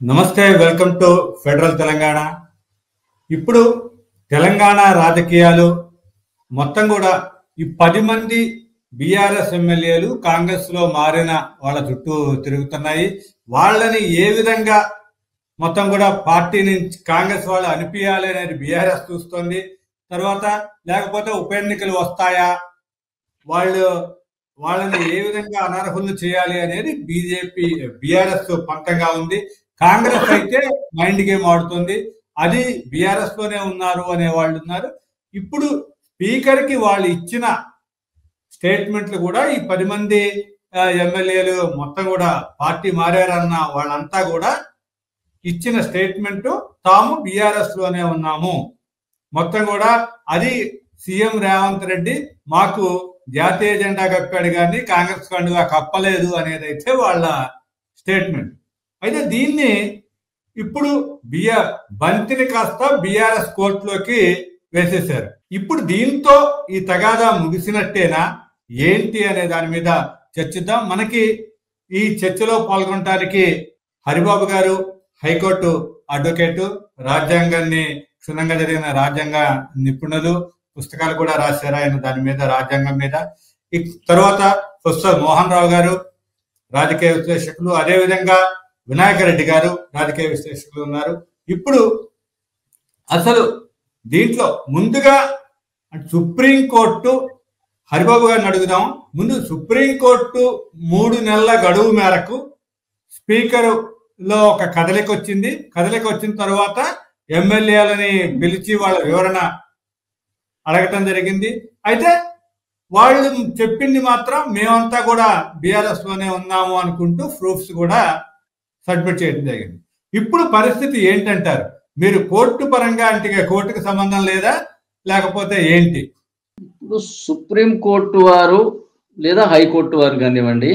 నమస్తే, welcome to federal Telangana. ఇప్పుడు తెలంగాణ రాజకీయాలు మొత్తం కూడా ఈ 10 మంది బీఆర్ఎస్ ఎమ్మెల్యేలు కాంగ్రెస్ లో మారిన వాళ్ళ చుట్టూ తిరుగుతున్నాయి. వాళ్ళని ఏ విధంగా మొత్తం కూడా పార్టీ నుంచి కాంగ్రెస్ వాళ్ళు అనిపించాలి అనేది బీఆర్ఎస్ చూస్తుంది. తర్వాత లేకపోతే ఉప ఎన్నికలు వస్తాయా, వాళ్ళని ఏ విధంగా అనర్హులు చేయాలి అనేది బీఆర్ఎస్ పంతంగా ఉంది. కాంగ్రెస్ అయితే మైండ్ గేమ్ ఆడుతుంది. అది బీఆర్ఎస్ లోనే ఉన్నారు అనే వాళ్ళు ఉన్నారు. ఇప్పుడు స్పీకర్ కి వాళ్ళు ఇచ్చిన స్టేట్మెంట్లు కూడా ఈ 10 మంది ఎమ్మెల్యేలు మొత్తం కూడా పార్టీ మారారన్న వాళ్ళంతా కూడా ఇచ్చిన స్టేట్మెంట్ తాము బీఆర్ఎస్ లోనే ఉన్నాము, మొత్తం కూడా అది సీఎం రేవంత్ రెడ్డి మాకు జాతీయ జెండా కప్పాడు కానీ కాంగ్రెస్ కండుగా కప్పలేదు అనేది అయితే వాళ్ళ స్టేట్మెంట్. అయితే దీన్ని ఇప్పుడు బంతిని కాస్త బీఆర్ఎస్ కోర్టులోకి వేసేశారు. ఇప్పుడు దీంతో ఈ తగాదా ముగిసినట్టేనా ఏంటి అనే దాని మీద చర్చిద్దాం. మనకి ఈ చర్చలో పాల్గొనడానికి హరిబాబు గారు, హైకోర్టు అడ్వకేటు, రాజ్యాంగాన్ని క్షుణ్ణంగా జరిగిన రాజ్యాంగ నిపుణులు, పుస్తకాలు కూడా రాశారు ఆయన దాని మీద, రాజ్యాంగం మీద. తర్వాత ప్రొఫెసర్ మోహన్ రావు గారు రాజకీయ విశ్లేషకులు, అదేవిధంగా వినాయక రెడ్డి గారు రాజకీయ విశ్లేషకులు ఉన్నారు. ఇప్పుడు అసలు దీంట్లో ముందుగా సుప్రీంకోర్టు, హరిబాబు గారిని అడుగుదాం. ముందు సుప్రీంకోర్టు 3 నెలల గడువు మేరకు స్పీకర్ లో ఒక కదలిక వచ్చిన తర్వాత ఎమ్మెల్యేలని పిలిచి వాళ్ళ వివరణ అడగటం జరిగింది. అయితే వాళ్ళు చెప్పింది మాత్రం మేమంతా కూడా బీఆర్ఎస్ లోనే ఉన్నాము అనుకుంటూ ప్రూఫ్స్ కూడా సబ్మిట్ చేయడం జరిగింది. ఇప్పుడు పరిస్థితి ఏంటంటారు మీరు? కోర్టు పరంగా అంటే కోర్టుకు సంబంధం లేదా లేకపోతే ఏంటి? ఇప్పుడు సుప్రీం కోర్టు వారు లేదా హైకోర్టు వారు కానివ్వండి,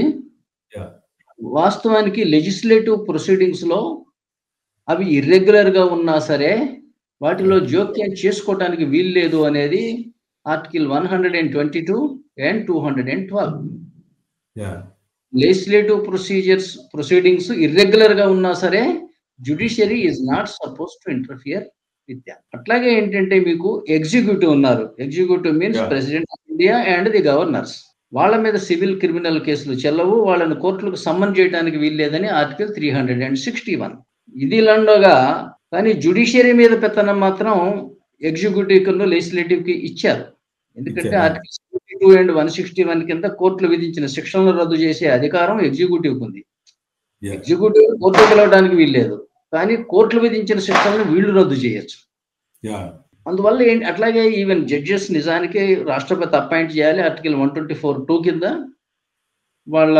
వాస్తవానికి లెజిస్లేటివ్ ప్రొసీడింగ్స్ లో అవి ఇర్రెగ్యులర్ గా ఉన్నా సరే వాటిలో జోక్యం చేసుకోవటానికి వీల్లేదు అనేది article 122 and 212. Legislative proceedings irregular గా ఉన్నా సరే judiciary is not suppose to interfere with that. అట్లాగే ఏంటంటే మీకు ఎగ్జిక్యూటివ్ ఉన్నారు. Executive means president of India and the governors. వాళ్ళ మీద సివిల్ క్రిమినల్ కేసులు చెల్లవు, వాళ్ళని కోర్టులకు సమ్మన్ చేయడానికి వీల్లేదని ఆర్టికల్ 361. ఇది లండోగా. కానీ జ్యుడిషియరీ మీద పెత్తనం మాత్రం ఎగ్జిక్యూటివ్ కు లెజిస్లేటివ్ కి ఇచ్చారు. ఎందుకంటే ఆర్టికల్ 72 and 161 కింద కోర్టులు విధించిన శిక్షలను రద్దు చేసే అధికారం ఎగ్జిక్యూటివ్ ఉంది. ఎగ్జిక్యూటివ్ కోర్టుకు వెళ్ళడానికి వీల్లేదు, కానీ కోర్టులు విధించిన శిక్షలను వీళ్ళు రద్దు చేయొచ్చు. అందువల్ల ఏంటి, అట్లాగే ఈవెన్ జడ్జెస్ నిజానికి రాష్ట్రపతి అపాయింట్ చేయాలి. ఆర్టికల్ 124(2) కింద వాళ్ళ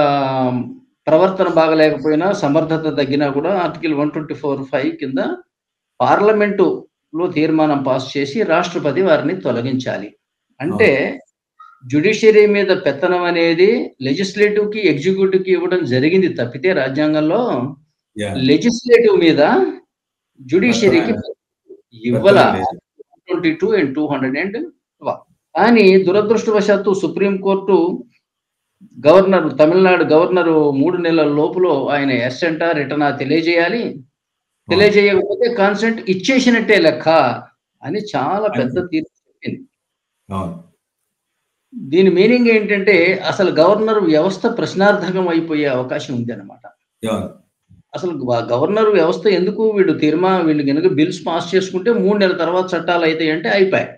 ప్రవర్తన బాగలేకపోయినా, సమర్థత తగ్గినా కూడా ఆర్టికల్ 124(5) కింద పార్లమెంటులో తీర్మానం పాస్ చేసి రాష్ట్రపతి వారిని తొలగించాలి. అంటే జ్యుడిషియరీ మీద పెత్తనం అనేది లెజిస్లేటివ్ కి ఎగ్జిక్యూటివ్ కి ఇవ్వడం జరిగింది తప్పితే రాజ్యాంగంలో లెజిస్లేటివ్ మీద జ్యుడిషియరీకి ఇవ్వాల 22 and 212. కానీ దురదృష్టవశాత్తు సుప్రీంకోర్టు గవర్నర్, తమిళనాడు గవర్నరు 3 నెలల లోపులో ఆయన ఎస్సెంటా రిటర్నా తెలియజేయాలి. తెలియజేయకపోతే కాన్సెంట్ ఇచ్చేసినట్టే లెక్క అని చాలా పెద్ద తీర్పు చెప్పింది. దీని మీనింగ్ ఏంటంటే అసలు గవర్నర్ వ్యవస్థ ప్రశ్నార్థకం అయిపోయే అవకాశం ఉంది అన్నమాట. అసలు గవర్నర్ వ్యవస్థ ఎందుకు? వీళ్ళు కనుక బిల్స్ పాస్ చేసుకుంటే 3 నెలల తర్వాత చట్టాలు అవుతాయి అంటే అయిపోయాయి.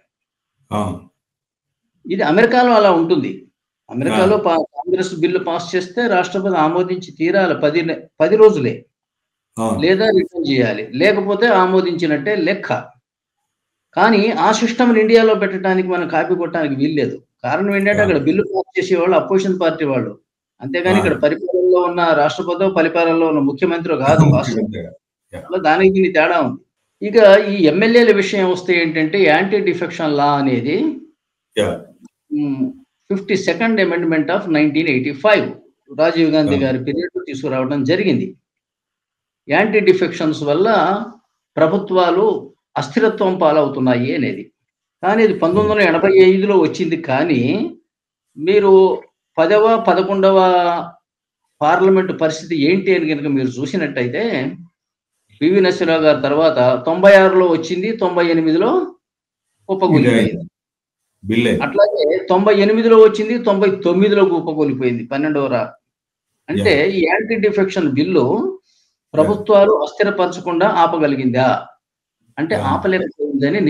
ఇది అమెరికాలో అలా ఉంటుంది. అమెరికాలో కాంగ్రెస్ బిల్లు పాస్ చేస్తే రాష్ట్రపతి ఆమోదించి తీరాలి 10 రోజులే, లేదా రిటర్న్ చేయాలి, లేకపోతే ఆమోదించినట్టే లెక్క. కానీ ఆ సిస్టమ్ ఇండియాలో పెట్టడానికి మనం కాపీ కొట్టడానికి వీల్లేదు. కారణం ఏంటంటే అక్కడ బిల్లు పాస్ చేసేవాళ్ళు అపోజిషన్ పార్టీ వాళ్ళు, అంతేగాని ఇక్కడ పరిపాలనలో ఉన్న రాష్ట్రపతి, పరిపాలనలో ఉన్న ముఖ్యమంత్రి కాదు. దానికి దీని తేడా ఉంది. ఇక ఈ ఎమ్మెల్యేల విషయం వస్తే ఏంటంటే యాంటీ డిఫెక్షన్ లా అనేది 52nd amendment of 1985 Rajiv Gandhi గారి పీరియడ్ తీసుకురావడం జరిగింది. యాంటీ డిఫెక్షన్స్ వల్ల ప్రభుత్వాలు అస్థిరత్వం పాలవుతున్నాయి అనేది. కానీ ఇది 1985లో వచ్చింది. కానీ మీరు 10వ 11వ పార్లమెంటు పరిస్థితి ఏంటి అని కనుక మీరు చూసినట్టయితే పివి నరసింహరావు గారి తర్వాత 96లో వచ్చింది, 98లో కుప్పకూలిపోయింది. అట్లాగే 98లో వచ్చింది, 99లో కుప్పకూలిపోయింది 12వ. అంటే ఈ యాంటీ డిఫెక్షన్ బిల్లు ప్రభుత్వాలు అస్థిరపరచకుండా ఆపగలిగిందా అంటే ఆపలేకపోయిందని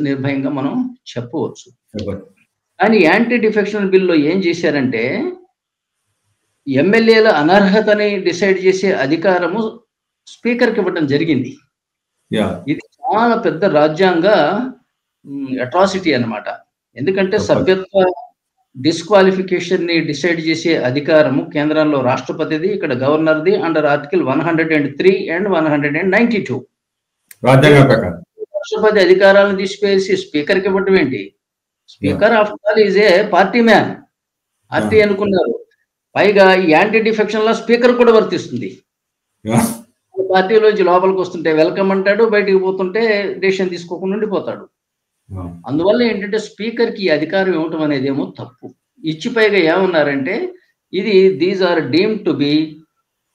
నిర్భయంగా మనం చెప్పవచ్చు. కానీ యాంటీ డిఫెక్షన్ బిల్లులో ఏం చేశారంటే ఎమ్మెల్యేల అనర్హతని డిసైడ్ చేసే అధికారము స్పీకర్కి ఇవ్వడం జరిగింది. ఇది చాలా పెద్ద రాజ్యాంగ అట్రాసిటీ అన్నమాట. ఎందుకంటే సభ్యత్వ డిస్క్వాలిఫికేషన్ ని డిసైడ్ చేసే అధికారము కేంద్రంలో రాష్ట్రపతిది, ఇక్కడ గవర్నర్ది అండర్ ఆర్టికల్ 103 అండ్ 192. రాష్ట్రపతి అధికారాలను తీసివేసి స్పీకర్కి ఇవ్వటం ఏంటి? Speaker after all is a party man, party అనుకున్నారు. పైగా ఈ యాంటీ డిఫెక్షన్ లో స్పీకర్ కూడా వర్తిస్తుంది. పార్టీలోంచి లోపలికి వస్తుంటే వెల్కమ్ అంటాడు, బయటికి పోతుంటే డెసిషన్ తీసుకోకుండా ఉండిపోతాడు. అందువల్ల ఏంటంటే స్పీకర్ కి అధికారం ఇవ్వటం అనేది ఏమో తప్పు. ఇచ్చి పైగా ఏమన్నారంటే ఇది these are deemed to be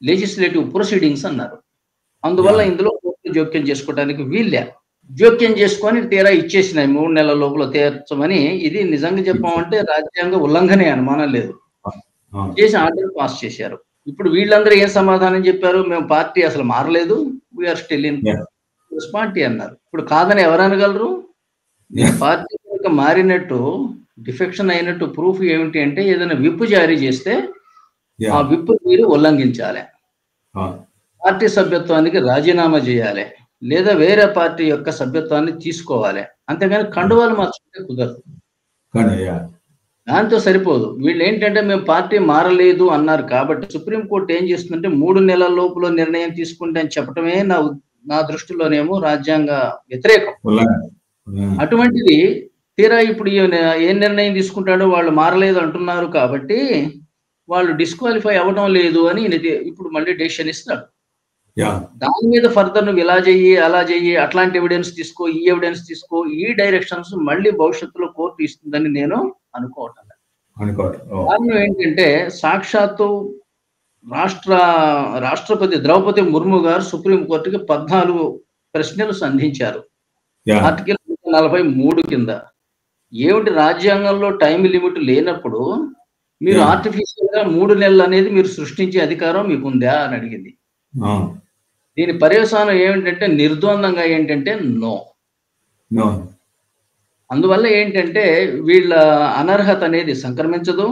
legislative proceedings అన్నారు. అందువల్ల ఇందులో జోక్యం చేసుకోవడానికి వీళ్ళే జోక్యం చేసుకొని తీరా ఇచ్చేసినాయి 3 నెలల లోపల తీర్చమని. ఇది నిజంగా చెప్పామంటే రాజ్యాంగ ఉల్లంఘనే, అనుమానం లేదు. చేసి ఆర్డర్ పాస్ చేశారు. ఇప్పుడు వీళ్ళందరూ ఏం సమాధానం చెప్పారు? మేము పార్టీ అసలు మారలేదు, వీఆర్ స్టిల్ ఇన్ పార్టీ అన్నారు. ఇప్పుడు కాదని ఎవరు అనగలరు? పార్టీ కనుక మారినట్టు డిఫెక్షన్ అయినట్టు ప్రూఫ్ ఏమిటి అంటే ఏదైనా విప్ జారీ చేస్తే ఆ విప్ మీరు ఉల్లంఘించాలి, పార్టీ సభ్యత్వానికి రాజీనామా చేయాలి, లేదా వేరే పార్టీ యొక్క సభ్యత్వాన్ని తీసుకోవాలి. అంతేగాని కండువాలు మార్చుకుంటే కుదరదు, దాంతో సరిపోదు. వీళ్ళు ఏంటంటే మేము పార్టీ మారలేదు అన్నారు కాబట్టి సుప్రీంకోర్టు ఏం చేస్తుందంటే 3 నెలల లోపల నిర్ణయం తీసుకుంటే అని చెప్పడమే నా దృష్టిలోనేమో రాజ్యాంగ వ్యతిరేకం. అటువంటిది తీరా ఇప్పుడు ఏం నిర్ణయం తీసుకుంటాడో వాళ్ళు మారలేదు అంటున్నారు కాబట్టి వాళ్ళు డిస్క్వాలిఫై అవ్వడం లేదు అని ఇప్పుడు మళ్ళీ డెసిషన్ ఇస్తాడు. దాని మీద ఫర్దర్ నువ్వు ఇలా చెయ్యి, అలా చెయ్యి, అట్లాంటి ఎవిడెన్స్ తీసుకో, ఈ ఎవిడెన్స్ తీసుకో, ఈ డైరెక్షన్స్ మళ్ళీ భవిష్యత్తులో కోర్టు ఇస్తుందని నేను అనుకోవటం. కారణం ఏంటంటే సాక్షాత్తు రాష్ట్రపతి ద్రౌపది ముర్ము గారు సుప్రీంకోర్టుకి 14 ప్రశ్నలు సంధించారు ఆర్టికల్ 143 కింద. ఏమిటి రాజ్యాంగంలో టైం లిమిట్ లేనప్పుడు మీరు ఆర్టిఫిషియల్ గా 3 నెలలు అనేది మీరు సృష్టించే అధికారం మీకుందా అని అడిగింది. దీని పర్యవసానం ఏమిటంటే నిర్ద్వందంగా ఏంటంటే నో. అందువల్ల ఏంటంటే వీళ్ళ అనర్హత అనేది సంక్రమించదు,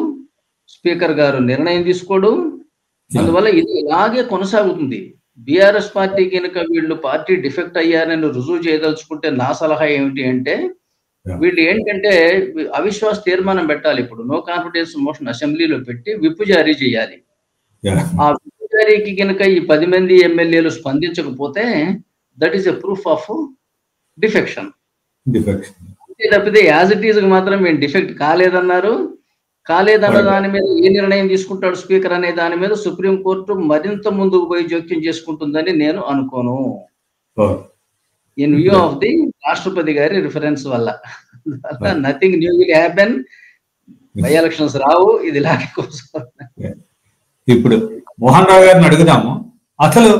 స్పీకర్ గారు నిర్ణయం తీసుకోడు. అందువల్ల ఇది ఇలాగే కొనసాగుతుంది. బీఆర్ఎస్ పార్టీ కనుక వీళ్ళు పార్టీ డిఫెక్ట్ అయ్యారని రుజువు చేయదలుచుకుంటే నా సలహా ఏమిటి అంటే వీళ్ళు ఏంటంటే అవిశ్వాస తీర్మానం పెట్టాలి. ఇప్పుడు నో కాన్ఫిడెన్స్ మోషన్ అసెంబ్లీలో పెట్టి విప్ జారీ చేయాలి. ఆ విప్ జారీకి కనుక ఈ 10 మంది ఎమ్మెల్యేలు స్పందించకపోతే that is a proof of defection. తప్పితే యాజ్ ఇట్ ఈజ్ మాత్రం మేము డిఫెక్ట్ కాలేదన్న దాని మీద ఏ నిర్ణయం తీసుకుంటాడు స్పీకర్ అనే దాని మీద సుప్రీంకోర్టు మరింత ముందుకు పోయి జోక్యం చేసుకుంటుందని నేను అనుకోను. ఇన్ వ్యూ ఆఫ్ ది రాష్ట్రపతి గారి రిఫరెన్స్ వల్ల nothing new will happen. By elections రావు, ఇది ఇలాగే కోసం. ఇప్పుడు మోహన్ రావు గారిని అడుగుదాము, అసలు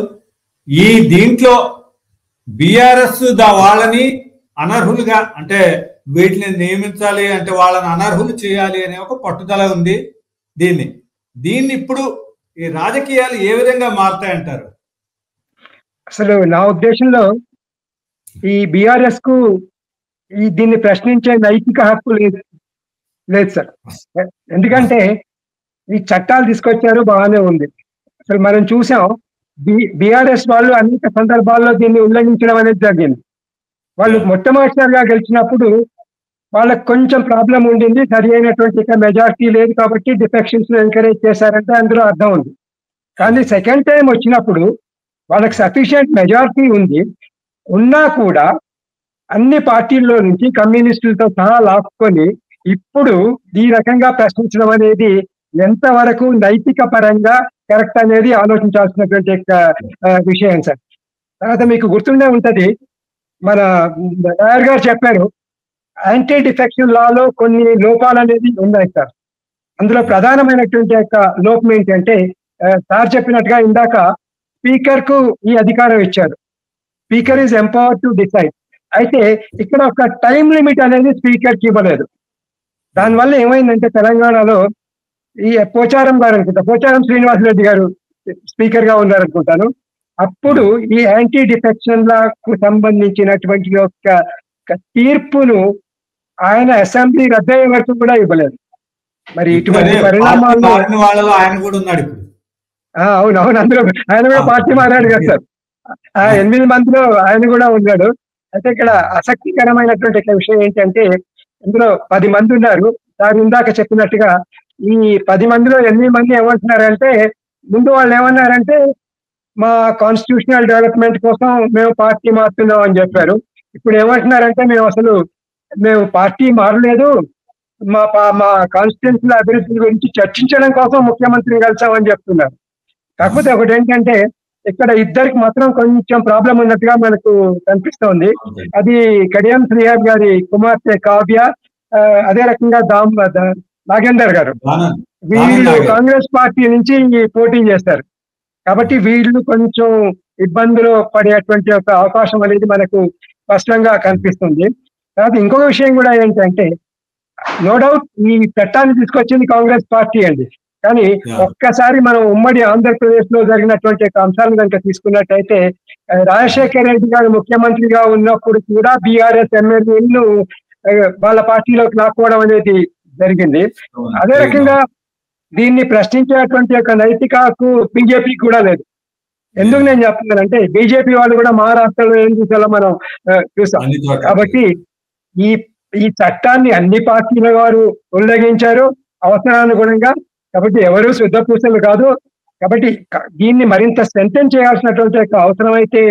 ఈ దీంట్లో బీఆర్ఎస్ వాళ్ళని అనర్హులుగా అంటే వీటిని నియమించాలి అంటే వాళ్ళని అనర్హులు చేయాలి అనే ఒక పట్టుదల ఉంది. దీన్ని ఇప్పుడు ఈ రాజకీయాలు ఏ విధంగా మారుతాయంటారు? అసలు నా ఉద్దేశంలో ఈ బీఆర్ఎస్ కు దీన్ని ప్రశ్నించే నైతిక హక్కు లేదు సార్. ఎందుకంటే ఈ చట్టాలు తీసుకొచ్చారు, బాగానే ఉంది. అసలు మనం చూసాం బీఆర్ఎస్ వాళ్ళు అనేక సందర్భాల్లో దీన్ని ఉల్లంఘించడం అనేది జరిగింది. వాళ్ళు మొట్టమొదటిసారిగా గెలిచినప్పుడు వాళ్ళకి కొంచెం ప్రాబ్లం ఉండింది, సరి అయినటువంటి మెజారిటీ లేదు కాబట్టి డిఫెక్షన్స్ ఎంకరేజ్ చేశారంటే అందులో అర్థం ఉంది. కానీ సెకండ్ టైం వచ్చినప్పుడు వాళ్ళకి సఫిషియంట్ మెజారిటీ ఉంది, ఉన్నా కూడా అన్ని పార్టీల్లో నుంచి కమ్యూనిస్టులతో సహా లాక్కొని ఇప్పుడు ఈ రకంగా ప్రశ్నించడం అనేది ఎంతవరకు నైతిక పరంగా కరెక్ట్ అనేది ఆలోచించాల్సినటువంటి విషయం సార్. తర్వాత మీకు గుర్తుండే ఉంటది, మన లాయర్ గారు చెప్పారు యాంటీ డిఫెక్షన్ లాలో కొన్ని లోపాలు అనేది ఉన్నాయి సార్. అందులో ప్రధానమైనటువంటి యొక్క లోపం ఏంటంటే సార్ చెప్పినట్టుగా ఇందాక స్పీకర్ కు ఈ అధికారం ఇచ్చారు. Speaker is empowered to decide. అయితే ఇక్కడ ఒక టైం లిమిట్ అనేది స్పీకర్కి ఇవ్వలేదు. దానివల్ల ఏమైందంటే తెలంగాణలో ఈ పోచారం గారు అనుకుంటా, పోచారం శ్రీనివాసరెడ్డి గారు స్పీకర్ గా ఉన్నారనుకుంటాను. అప్పుడు ఈ యాంటీ డిఫెక్షన్లకు సంబంధించినటువంటి ఒక తీర్పును ఆయన అసెంబ్లీ రద్దయ్యే వరకు కూడా ఇవ్వలేదు. మరి ఇటువంటి పరిణామాల్లో ఆయన కూడా ఉన్నాడు ఇప్పుడు. అవునవును, అందులో ఆయన కూడా పార్టీ మారాడు కదా సార్. 8 మందిలో ఆయన కూడా ఉన్నాడు. అయితే ఇక్కడ ఆసక్తికరమైనటువంటి విషయం ఏంటంటే ఇందులో 10 మంది ఉన్నారు. సార్ ఇందాక చెప్పినట్టుగా ఈ 10 మందిలో 8 మంది ఏమంటున్నారంటే, ముందు వాళ్ళు ఏమన్నారంటే మా కాన్స్టిట్యూషనల్ డెవలప్మెంట్ కోసం మేము పార్టీ మారుతున్నాం అని చెప్పారు. ఇప్పుడు ఏమంటున్నారంటే మేము పార్టీ మారలేదు, మా కాన్స్టిట్యూన్సీల అభివృద్ధి గురించి చర్చించడం కోసం ముఖ్యమంత్రిని కలిసామని చెప్తున్నారు. కాకపోతే ఒకటి ఏంటంటే ఇక్కడ ఇద్దరికి మాత్రం కొంచెం ప్రాబ్లం ఉన్నట్టుగా మనకు కనిపిస్తోంది. అది కడియం శ్రీహర్ గారి కుమార్తె కావ్య, అదే రకంగా నాగేందర్ గారు. వీళ్ళు కాంగ్రెస్ పార్టీ నుంచి పోటీ చేస్తారు కాబట్టి వీళ్ళు కొంచెం ఇబ్బందులు పడేటువంటి ఒక అవకాశం అనేది మనకు స్పష్టంగా కనిపిస్తుంది. తర్వాత ఇంకొక విషయం కూడా ఏంటంటే, నో డౌట్ ఈ చట్టాన్ని తీసుకొచ్చింది కాంగ్రెస్ పార్టీ అండి. కానీ ఒక్కసారి మనం ఉమ్మడి ఆంధ్రప్రదేశ్ లో జరిగినటువంటి అంశాలను కనుక తీసుకున్నట్టయితే, రాజశేఖర రెడ్డి గారు ముఖ్యమంత్రిగా ఉన్నప్పుడు కూడా బీఆర్ఎస్ ఎమ్మెల్యేలను వాళ్ళ పార్టీలోకి లాక్కోవడం అనేది జరిగింది. అదే రకంగా దీన్ని ప్రశ్నించేటువంటి ఒక నైతిక హక్కు బీజేపీకి కూడా లేదు. ఎందుకు నేను చెప్తున్నానంటే, బీజేపీ వాళ్ళు కూడా మహారాష్ట్రలో ఏం చూసాలో మనం చూసాం. కాబట్టి ఈ చట్టాన్ని అన్ని పార్టీల వారు ఉల్లంఘించారు అవసరానుగుణంగా. కాబట్టి ఎవరు శుద్ధ పూసలు కాదు. కాబట్టి దీన్ని మరింత స్ట్రెంథెన్ చేయాల్సినటువంటి అవసరం అయితే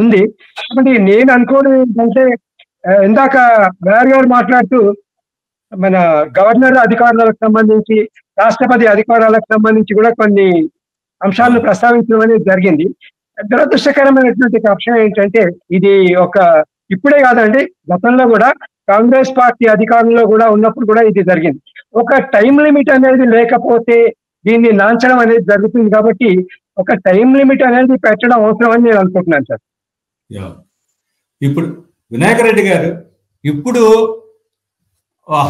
ఉంది. కాబట్టి నేను అనుకోవడం ఏంటంటే, ఇందాక మేయర్ గారు మాట్లాడుతూ మన గవర్నర్ అధికారాలకు సంబంధించి, రాష్ట్రపతి అధికారాలకు సంబంధించి కూడా కొన్ని అంశాలను ప్రస్తావించడం అనేది జరిగింది. దురదృష్టకరమైనటువంటి అంశం ఏంటంటే, ఇది ఇప్పుడే కాదండి, గతంలో కూడా కాంగ్రెస్ పార్టీ అధికారంలో కూడా ఉన్నప్పుడు కూడా ఇది జరిగింది. ఒక టైం లిమిట్ అనేది లేకపోతే దీన్ని లాంఛనం అనేది జరుగుతుంది. కాబట్టి ఒక టైం లిమిట్ అనేది పెట్టడం అవసరం అని నేను అనుకుంటున్నాను సార్. ఇప్పుడు వినాయక రెడ్డి గారు, ఇప్పుడు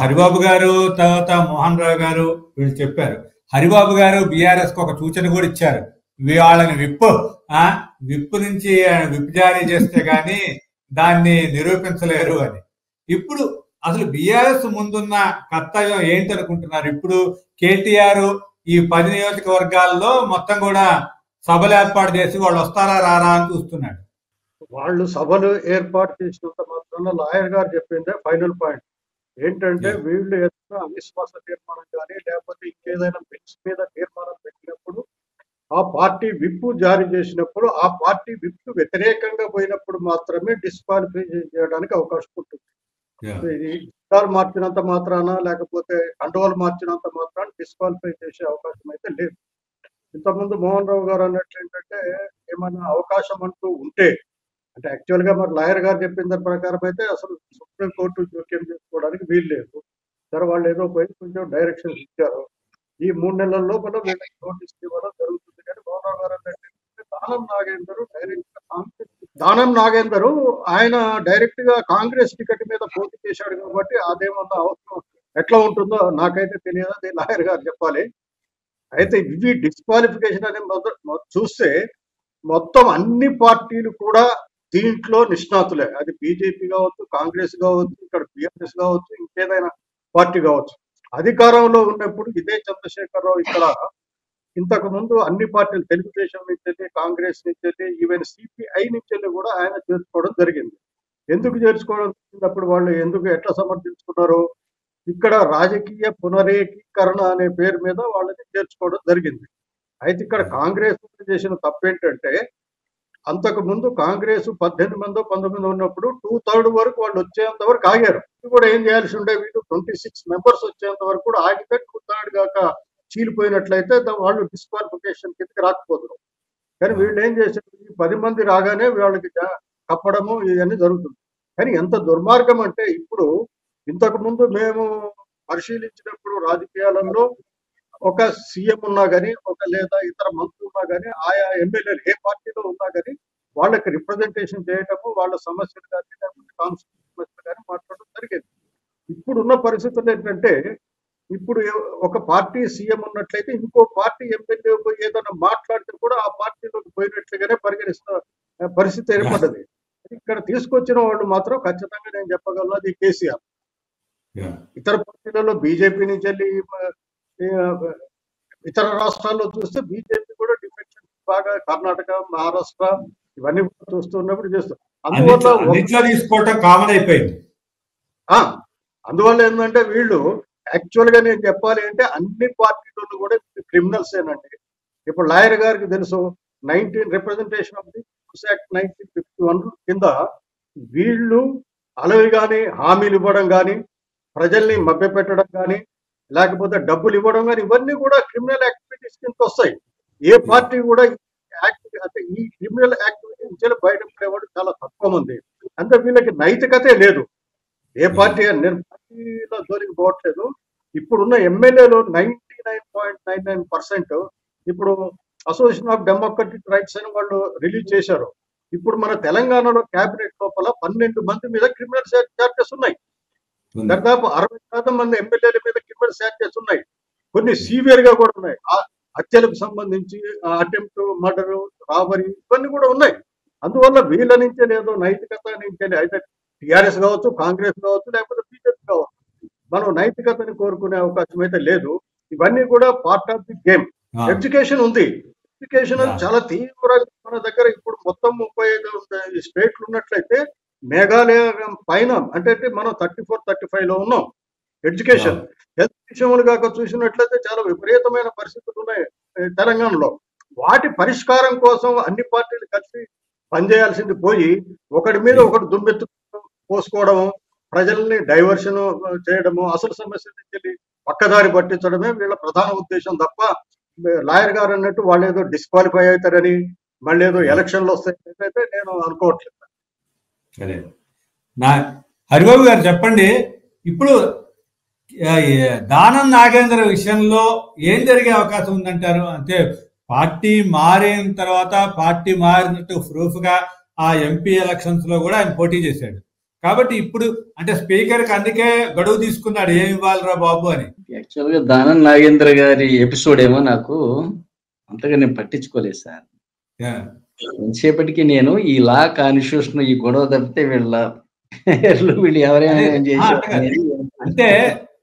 హరిబాబు గారు తర్వాత మోహన్ రావు గారు వీళ్ళు చెప్పారు. హరిబాబు గారు బీఆర్ఎస్ కు ఒక సూచన కూడా ఇచ్చారు, వాళ్ళని విప్ నుంచి విప్ జారీ చేస్తే గాని దాన్ని నిరూపించలేరు అని. ఇప్పుడు అసలు బీఆర్ఎస్ ముందున్న కర్తవ్యం ఏంటి అనుకుంటున్నారు? ఇప్పుడు కేటీఆర్ ఈ 10 నియోజకవర్గాల్లో మొత్తం కూడా సభలు ఏర్పాటు చేసి వాళ్ళు వస్తారా రారా అని చూస్తున్నాడు. వాళ్ళు సభలు ఏర్పాటు చేసినంత మాత్రాన లాయర్ గారు చెప్పిందే ఫైనల్ పాయింట్ ఏంటంటే, వీళ్ళు ఏదైనా అవిశ్వాస తీర్మానం కానీ లేకపోతే ఇంకేదైనా బిల్స్ మీద తీర్మానం పెట్టినప్పుడు, ఆ పార్టీ విప్ జారీ చేసినప్పుడు, ఆ పార్టీ విప్ వ్యతిరేకంగా పోయినప్పుడు మాత్రమే డిస్క్వాలిఫై చేయడానికి అవకాశం ఉంటుంది. ఇది మార్చినంత మాత్రాన లేకపోతే కండువాలు మార్చినంత మాత్రాన డిస్క్వాలిఫై చేసే అవకాశం అయితే లేదు. ఇంతకుముందు మోహన్ రావు గారు అన్నట్లు ఏంటంటే, ఏమైనా అవకాశం అంటూ ఉంటే, అంటే యాక్చువల్ గా మరి లాయర్ గారు చెప్పిన దాని ప్రకారం అయితే అసలు సుప్రీంకోర్టు జోక్యం చేసుకోవడానికి వీలు లేదు. సరే, వాళ్ళు ఏదో పోయి కొంచెం డైరెక్షన్స్ ఇచ్చారు. ఈ 3 నెలల లోపల వీళ్ళకి నోటీస్ ఇవ్వడం జరుగుతుంది. కానీ మోహన్ రావు గారు అంటే దానం నాగేందర్ ఆయన డైరెక్ట్ గా కాంగ్రెస్ టికెట్ మీద పోటీ చేశాడు కాబట్టి అదేమన్నా అవసరం ఎట్లా ఉంటుందో నాకైతే తెలియదు, అది లాయర్ గారు చెప్పాలి. అయితే ఇవి డిస్క్వాలిఫికేషన్ అనే చూస్తే మొత్తం అన్ని పార్టీలు కూడా దీంట్లో నిష్ణాతులే. అది బీజేపీ కావచ్చు, కాంగ్రెస్ కావచ్చు, ఇక్కడ బీఆర్ఎస్ కావచ్చు, ఇంకేదైనా పార్టీ కావచ్చు. అధికారంలో ఉన్నప్పుడు ఇదే చంద్రశేఖరరావు ఇక్కడ ఇంతకు ముందు అన్ని పార్టీలు, తెలుగుదేశం నుంచి, కాంగ్రెస్ నుంచి, ఈవెన్ సిపిఐ నుంచి కూడా ఆయన చేర్చుకోవడం జరిగింది. ఎందుకు చేర్చుకోవడం జరిగినప్పుడు వాళ్ళు ఎట్లా సమర్థించుకున్నారు? ఇక్కడ రాజకీయ పునరేకీకరణ అనే పేరు మీద వాళ్ళని చేర్చుకోవడం జరిగింది. అయితే ఇక్కడ కాంగ్రెస్ చేసిన తప్పేంటంటే, అంతకు ముందు కాంగ్రెస్ 18 మందో 19 ఉన్నప్పుడు 2/3 వరకు వాళ్ళు వచ్చేంత వరకు ఆగారు. ఇది కూడా ఏం చేయాల్సి ఉండే, వీళ్ళు 26 మెంబర్స్ వచ్చేంత వరకు కూడా ఆగితే 2/3 కాక చీలిపోయినట్లయితే వాళ్ళు డిస్క్వాలిఫికేషన్ కిందకి రాకపోతున్నారు. కానీ వీళ్ళు ఏం చేశారు, ఈ 10 మంది రాగానే వాళ్ళకి కప్పడము ఇవన్నీ జరుగుతుంది. కానీ ఎంత దుర్మార్గం అంటే, ఇప్పుడు ఇంతకు ముందు మేము పరిశీలించినప్పుడు రాజకీయాలలో ఒక సీఎం ఉన్నా కానీ, లేదా ఇతర మంత్రులు ఉన్నా కానీ, ఆయా ఎమ్మెల్యేలు ఏ పార్టీలో ఉన్నా కానీ వాళ్ళకి రిప్రజెంటేషన్ చేయటము, వాళ్ళ సమస్యలు కానీ లేకపోతే కాన్స్టిట్యూషన్ సమస్యలు కానీ మాట్లాడడం జరిగేది. ఇప్పుడున్న పరిస్థితులు ఏంటంటే ఇప్పుడు ఒక పార్టీ సీఎం ఉన్నట్లయితే ఇంకో పార్టీ ఎమ్మెల్యే పోయి ఏదైనా మాట్లాడితే కూడా ఆ పార్టీలోకి పోయినట్లుగానే పరిగణిస్తున్న పరిస్థితి ఏర్పడ్డది. ఇక్కడ తీసుకొచ్చిన వాళ్ళు మాత్రం ఖచ్చితంగా నేను చెప్పగలను అది కేసీఆర్. ఇతర పార్టీలలో బీజేపీ నుంచి వెళ్ళి ఇతర రాష్ట్రాల్లో చూస్తే బీజేపీ కూడా డిఫెక్షన్ బాగా కర్ణాటక, మహారాష్ట్ర ఇవన్నీ కూడా చూస్తున్నప్పుడు చేస్తారు. అందువల్ల తీసుకోవటం కామన్ అయిపోయింది. అందువల్ల ఏంటంటే వీళ్ళు యాక్చువల్ గా నేను చెప్పాలి అంటే అన్ని పార్టీలలో కూడా క్రిమినల్స్ ఏనండి. ఇప్పుడు లాయర్ గారికి తెలుసు 19 రిప్రజెంటేషన్ ఆఫ్ ది యాక్ట్ 1951 కింద వీళ్ళు అలవి కానీ హామీలు ఇవ్వడం కానీ ప్రజల్ని మభ్యపెట్టడం కానీ లేకపోతే డబ్బులు ఇవ్వడం కానీ ఇవన్నీ కూడా క్రిమినల్ యాక్టివిటీస్ కింద వస్తాయి. ఏ పార్టీ కూడా అంటే ఈ క్రిమినల్ యాక్టివిటీ నుంచి బయటపడేవాడు చాలా తక్కువ మంది. అంటే వీళ్ళకి నైతికతే లేదు. ఏ పార్టీ నేను పార్టీలో జోలికి పోవట్లేదు. ఇప్పుడున్న ఎమ్మెల్యేలు 99.99% ఇప్పుడు అసోసియేషన్ ఆఫ్ డెమోక్రటిక్ రైట్స్ అని వాళ్ళు రిలీజ్ చేశారు. ఇప్పుడు మన తెలంగాణలో క్యాబినెట్ లోపల 12 మంది మీద క్రిమినల్ చార్జెస్ ఉన్నాయి. దాదాపు 60% మంది ఎమ్మెల్యేల మీద క్రిమినల్ చార్జెస్ ఉన్నాయి. కొన్ని సివియర్ గా కూడా ఉన్నాయి. హత్యలకు సంబంధించి అటెంప్ట్ మర్డర్, రాబరీ ఇవన్నీ కూడా ఉన్నాయి. అందువల్ల వీళ్ళ నుంచే లేదో నైతికత నుంచే అయితే టిఆర్ఎస్ కావచ్చు, కాంగ్రెస్ కావచ్చు, లేకపోతే బీజేపీ కావచ్చు, మనం నైతికతని కోరుకునే అవకాశం అయితే లేదు. ఇవన్నీ కూడా part of the game. Education ఉంది. ఎడ్యుకేషన్ చాలా తీవ్రంగా మన దగ్గర ఇప్పుడు మొత్తం 35 స్టేట్లు ఉన్నట్లయితే మేఘాలయ పైన అంటే మనం 34-35 లో ఉన్నాం. ఎడ్యుకేషన్ హెల్త్ విషయములు కాక చూసినట్లయితే చాలా విపరీతమైన పరిస్థితులు ఉన్నాయి తెలంగాణలో. వాటి పరిష్కారం కోసం అన్ని పార్టీలు కలిసి పనిచేయాల్సింది పోయి ఒకటి మీద ఒకటి దుమ్మెత్తు పోసుకోవడము, ప్రజల్ని డైవర్షన్ చేయడము, అసలు సమస్య నుంచి పక్కదారి పట్టించడమే వీళ్ళ ప్రధాన ఉద్దేశం తప్ప లాయర్ గారు అన్నట్టు వాళ్ళు ఏదో డిస్క్వాలిఫై అవుతారని మళ్ళీ ఏదో ఎలక్షన్లు వస్తాయైతే నేను అనుకోవట్లేదు. అదే హరిబాబు గారు చెప్పండి, ఇప్పుడు దానం నాగేంద్ర విషయంలో ఏం జరిగే అవకాశం ఉందంటారు? అంటే పార్టీ మారిన తర్వాత పార్టీ మారినట్టు ప్రూఫ్ గా ఆ ఎంపీ ఎలక్షన్స్ లో కూడా ఆయన పోటీ చేశాడు కాబట్టి ఇప్పుడు అంటే స్పీకర్ కి అందుకే గడువు తీసుకున్నాడు ఏమి ఇవ్వాలరా బాబు అని. యాక్చువల్ గా దానం నాగేంద్ర గారి ఎపిసోడ్ ఏమో నాకు అంతగా నేను పట్టించుకోలేదు సార్. ఎంతసేపటికి నేను ఈ లా కాన్స్టిట్యూషన్ ఈ గొడవ తప్పితే వీళ్ళు ఎవరైనా అంటే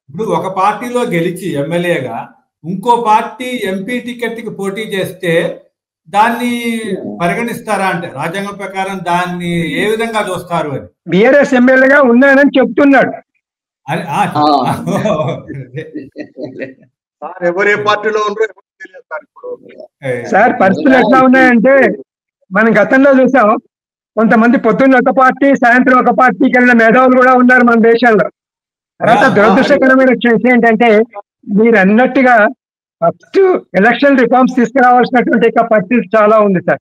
ఇప్పుడు ఒక పార్టీలో గెలిచి ఎమ్మెల్యేగా ఇంకో పార్టీ ఎంపీ టికెట్ కి పోటీ చేస్తే దాన్ని పరిగణిస్తారా? అంటే రాజ్యాంగం ప్రకారం దాన్ని ఏ విధంగా చూస్తారు అని. బిఆర్ఎస్ ఎమ్మెల్యేగా ఉన్నానని చెప్తున్నాడు. ఎవరే పార్టీలో సార్ పరిస్థితులు ఎట్లా ఉన్నాయంటే మనం గతంలో చూసాం, కొంతమంది పొద్దున్న ఒక పార్టీ సాయంత్రం ఒక పార్టీకి వెళ్ళిన మేధావులు కూడా ఉన్నారు మన దేశంలో. తర్వాత దురదృష్టకరమైన విషయం ఏంటంటే మీరు అన్నట్టుగా ఫస్ట్ ఎలక్షన్ రిఫార్మ్స్ తీసుకురావాల్సినటువంటి పరిస్థితి చాలా ఉంది సార్.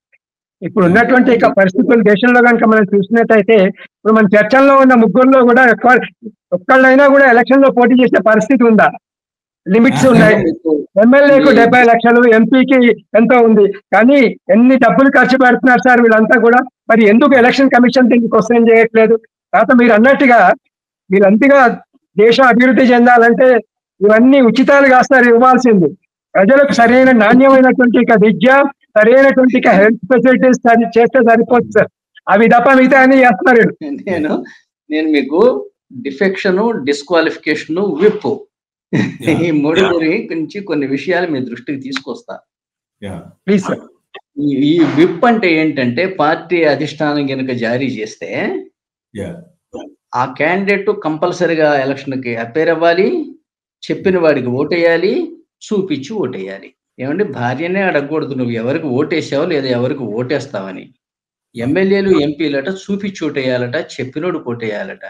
ఇప్పుడు ఉన్నటువంటి పరిస్థితులు దేశంలో కనుక మనం చూసినట్టయితే ఇప్పుడు మన చర్చల్లో ఉన్న ముగ్గురులో కూడా ఒక్కళ్ళైనా కూడా ఎలక్షన్ లో పోటీ చేసే పరిస్థితి ఉందా? లిమిట్స్ ఉన్నాయి. ఎమ్మెల్యేకు 70 లక్షలు, ఎంపీకి ఎంతో ఉంది. కానీ ఎన్ని డబ్బులు ఖర్చు పెడుతున్నారు సార్ వీళ్ళంతా కూడా. మరి ఎందుకు ఎలక్షన్ కమిషన్ దీనికి క్వశ్చన్ చేయట్లేదు? తర్వాత మీరు అన్నట్టుగా వీళ్ళంతగా దేశం అభివృద్ధి చెందాలంటే ఇవన్నీ ఉచితాలు కాస్తారు ఇవ్వాల్సింది. ప్రజలకు సరైన నాణ్యమైనటువంటి విద్య, సరైనటువంటి హెల్త్ ఫెసిలిటీస్ చేస్తే సరిపోతుంది సార్. అవి తప్ప మిగతా అన్ని చేస్తున్నారు. నేను మీకు డిఫెక్షన్, డిస్క్వాలిఫికేషన్, విప్ ఈ మూడు గురించి కొన్ని విషయాలు మీ దృష్టికి తీసుకొస్తా ప్లీజ్ సార్. ఈ విప్ అంటే ఏంటంటే పార్టీ అధిష్టానం కనుక జారీ చేస్తే ఆ క్యాండిడేట్ కంపల్సరిగా ఎలక్షన్ కి అపేర్ అవ్వాలి, చెప్పిన వాడికి ఓటేయాలి, చూపించి ఓటేయాలి. ఏమంటే భార్యనే అడగకూడదు నువ్వు ఎవరికి ఓటేసావు లేదా ఎవరికి ఓటేస్తావని. ఎమ్మెల్యేలు, ఎంపీలట చూపించి ఓటేయాలట, చెప్పినోడు ఓటేయాలట.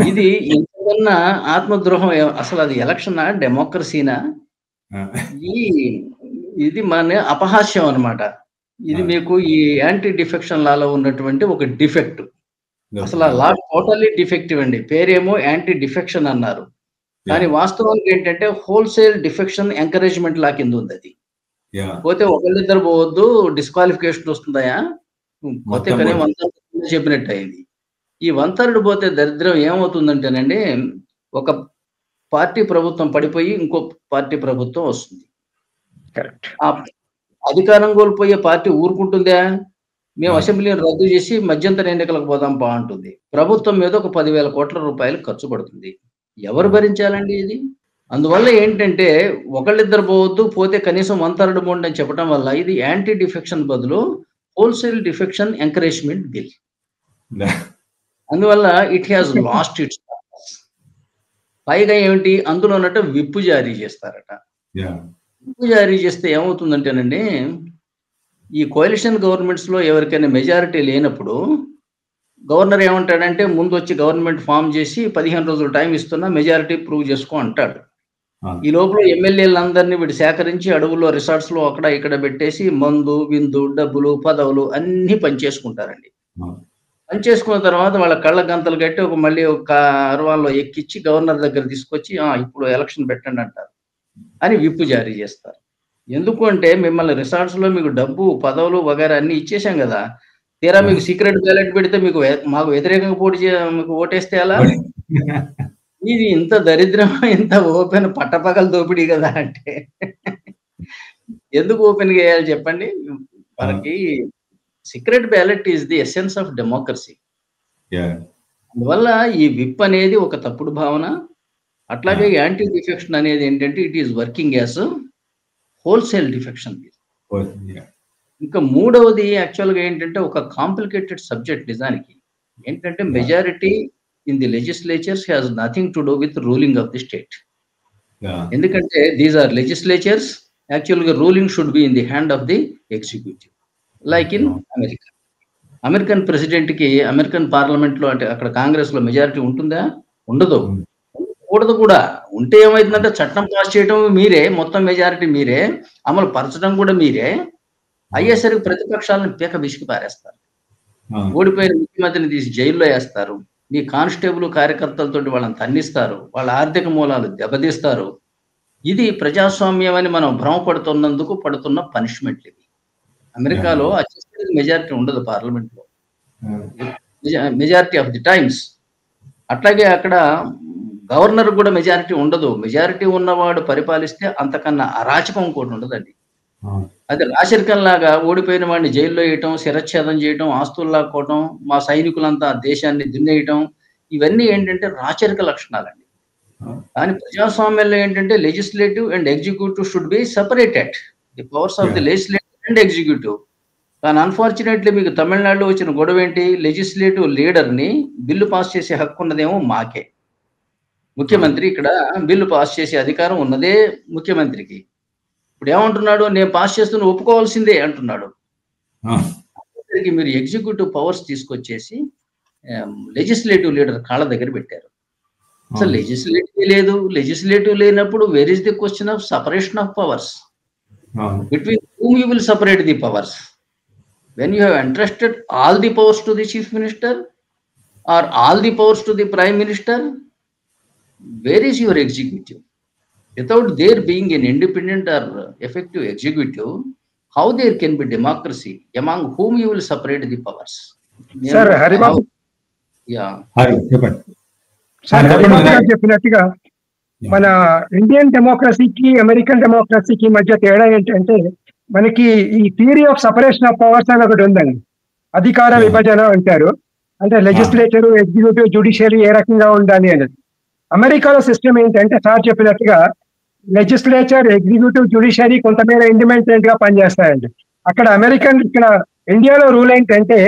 ఇది ఇంతకన్నా ఆత్మద్రోహం. అసలు అది ఎలక్షనా, డెమోక్రసీనా? ఇది మన అపహాస్యం అన్నమాట. ఇది మీకు ఈ యాంటీ డిఫెక్షన్ లాలో ఉన్నటువంటి ఒక డిఫెక్ట్. అసలు ఆ లా టోటల్లీ డిఫెక్టివ్ అండి. పేరేమో యాంటీ డిఫెక్షన్ అన్నారు, కానీ వాస్తవానికి ఏంటంటే హోల్సేల్ డిఫెక్షన్ ఎంకరేజ్మెంట్ లా కింద ఉంది. అది పోతే ఒకళ్ళిద్దరు పోవద్దు, డిస్క్వాలిఫికేషన్ వస్తుందయా. పోతే కానీ 1/3 చెప్పినట్టు అయింది. ఈ 1/3 పోతే దరిద్రం ఏమవుతుందంటేనండి, ఒక పార్టీ ప్రభుత్వం పడిపోయి ఇంకో పార్టీ ప్రభుత్వం వస్తుంది. కరెక్ట్. ఆ అధికారం కోల్పోయే పార్టీ ఊరుకుంటుందా? మేము అసెంబ్లీని రద్దు చేసి మధ్యంతర ఎన్నికలకు పోదాం అంటుంది. ప్రభుత్వం మీద ఒక 10,000 కోట్ల రూపాయలు ఖర్చు పడుతుంది. ఎవరు భరించాలండి ఇది? అందువల్ల ఏంటంటే ఒకళ్ళిద్దరు పోవద్దు, పోతే కనీసం 1/3 పోండి అని చెప్పడం వల్ల ఇది యాంటీ డిఫెక్షన్ బదులు హోల్సేల్ డిఫెక్షన్ ఎంకరేజ్మెంట్ బిల్. అందువల్ల it has lost its purpose. పైగా ఏమిటి, అందులో ఉన్నట్టు విప్పు జారీ చేస్తారట. విప్పు జారీ చేస్తే ఏమవుతుందంటేనండి, ఈ కోalition గవర్నమెంట్స్ లో ఎవరికైనా మెజారిటీ లేనప్పుడు గవర్నర్ ఏమంటాడంటే, ముందు వచ్చి గవర్నమెంట్ ఫామ్ చేసి 15 రోజులు టైం ఇస్తున్నా మెజారిటీ ప్రూవ్ చేసుకో అంటాడు. ఈ లోపల ఎమ్మెల్యేలందరినీ వీడు సేకరించి అడవుల్లో రిసార్ట్స్ లో అక్కడ ఇక్కడ పెట్టేసి మందు విందు డబ్బులు పదవులు అన్ని పనిచేసుకుంటారండి. పనిచేసుకున్న తర్వాత వాళ్ళ కళ్ళ గంతలు కట్టి మళ్ళీ ఒక అరవాల్లో ఎక్కిచ్చి గవర్నర్ దగ్గర తీసుకొచ్చి ఇప్పుడు ఎలక్షన్ పెట్టండి అంటారు అని విప్పు జారీ చేస్తారు. ఎందుకు అంటే మిమ్మల్ని రిసార్ట్స్ లో మీకు డబ్బు పదవులు వగైరా అన్ని ఇచ్చేసాం కదా, తీరా మీకు సీక్రెట్ బ్యాలెట్ పెడితే మాకు వ్యతిరేకంగా మీకు ఓటేస్తే ఎలా? ఇది ఇంత దరిద్రం, ఇంత ఓపెన్ పట్టపగల దోపిడీ కదా అంటే ఎందుకు ఓపెన్ చేయాలి చెప్పండి? మనకి secret ballot is the essence of democracy. అందువల్ల ఈ విప్ అనేది ఒక తప్పుడు భావన. అట్లాగే యాంటీ డిఫెక్షన్ అనేది ఏంటంటే it is working as wholesale defection. ఇంకా మూడవది యాక్చువల్గా ఏంటంటే ఒక కాంప్లికేటెడ్ సబ్జెక్ట్ నిజానికి. ఏంటంటే majority in the legislatures has nothing to do with ruling of the state. ఎందుకంటే దీస్ ఆర్ లెజిస్లేచర్స్, యాక్చువల్గా ruling should be in the hand of the executive. Like in America, American president కి American parliament లో అంటే అక్కడ కాంగ్రెస్ లో majority ఉంటుందా? ఉండదు, ఉండకూడదు కూడా. ఉంటే ఏమైతుందంటే చట్టం పాస్ చేయడం మీరే, మొత్తం మెజారిటీ మీరే, అమలు పరచడం కూడా మీరే. అయ్యేసరికి ప్రతిపక్షాలను పీక విసికి పారేస్తారు. ఓడిపోయిన ముఖ్యమంత్రిని తీసి జైల్లో వేస్తారు. మీ కానిస్టేబుల్ కార్యకర్తలతో వాళ్ళని తన్నిస్తారు, వాళ్ళ ఆర్థిక మూలాలు దెబ్బతీస్తారు. ఇది ప్రజాస్వామ్యం అని మనం భ్రమపడుతున్నందుకు పడుతున్న పనిష్మెంట్ ఇది. అమెరికాలో అత్యధిక మెజారిటీ ఉండదు పార్లమెంట్ లో, మెజారిటీ ఆఫ్ ది టైమ్స్. అట్లాగే అక్కడ గవర్నర్ కూడా మెజారిటీ ఉండదు. మెజారిటీ ఉన్నవాడు పరిపాలిస్తే అంతకన్నా అరాచకం ఇంకోటి ఉండదండి. అది రాచరికం లాగా ఓడిపోయిన వాడిని జైల్లో వేయటం, శిరచ్ఛేదం చేయటం, ఆస్తులు లాక్కోవటం, మా సైనికులంతా దేశాన్ని దున్నేయటం, ఇవన్నీ ఏంటంటే రాచరిక లక్షణాలండి. కానీ ప్రజాస్వామ్యంలో ఏంటంటే legislative and executive should be separated, the powers of the legislative and executive. కానీ అన్ఫార్చునేట్లీ మీకు తమిళనాడులో వచ్చిన గొడవ ఏంటి? లెజిస్లేటివ్ లీడర్ని బిల్లు పాస్ చేసే హక్కు ఉన్నదేమో మాకే, ముఖ్యమంత్రి ఇక్కడ బిల్లు పాస్ చేసే అధికారం ఉన్నదే ముఖ్యమంత్రికి. ఇప్పుడు ఏమంటున్నాడు? నేను పాస్ చేస్తున్న ఒప్పుకోవాల్సిందే అంటున్నాడు. మీరు ఎగ్జిక్యూటివ్ పవర్స్ తీసుకొచ్చేసి లెజిస్లేటివ్ లీడర్ కాళ్ళ దగ్గర పెట్టారు. అసలు లెజిస్లేటివ్ లేదు. లెజిస్లేటివ్ లేనప్పుడు wear is the question of separation of powers? Between whom you will separate the powers? When you have entrusted all the powers to the chief minister or all the powers to the prime minister, where is your executive? Without there being an independent or effective executive, how there can be democracy? Among whom you will separate the powers? Sir, Haribabu. Yeah. Sir, Haribabu garu చెప్పినట్టుగా మన Indian డెమోక్రసీకి American డెమోక్రసీకి మధ్య తేడా ఏంటంటే, మనకి ఈ theory of separation of powers అని ఒకటి ఉందండి. అధికార విభజన అంటారు. అంటే లెజిస్లేచర్, ఎగ్జిక్యూటివ్, జ్యుడిషియరీ ఏ రకంగా ఉండాలి అనేది. అమెరికాలో సిస్టమ్ ఏంటంటే సార్ చెప్పినట్టుగా లెజిస్లేచర్, ఎగ్జిక్యూటివ్, జ్యుడిషియరీ కొంతమేర ఇండిపెండెంట్ గా పనిచేస్తాయండి. అక్కడ ఇక్కడ ఇండియాలో రూల్ ఏంటంటే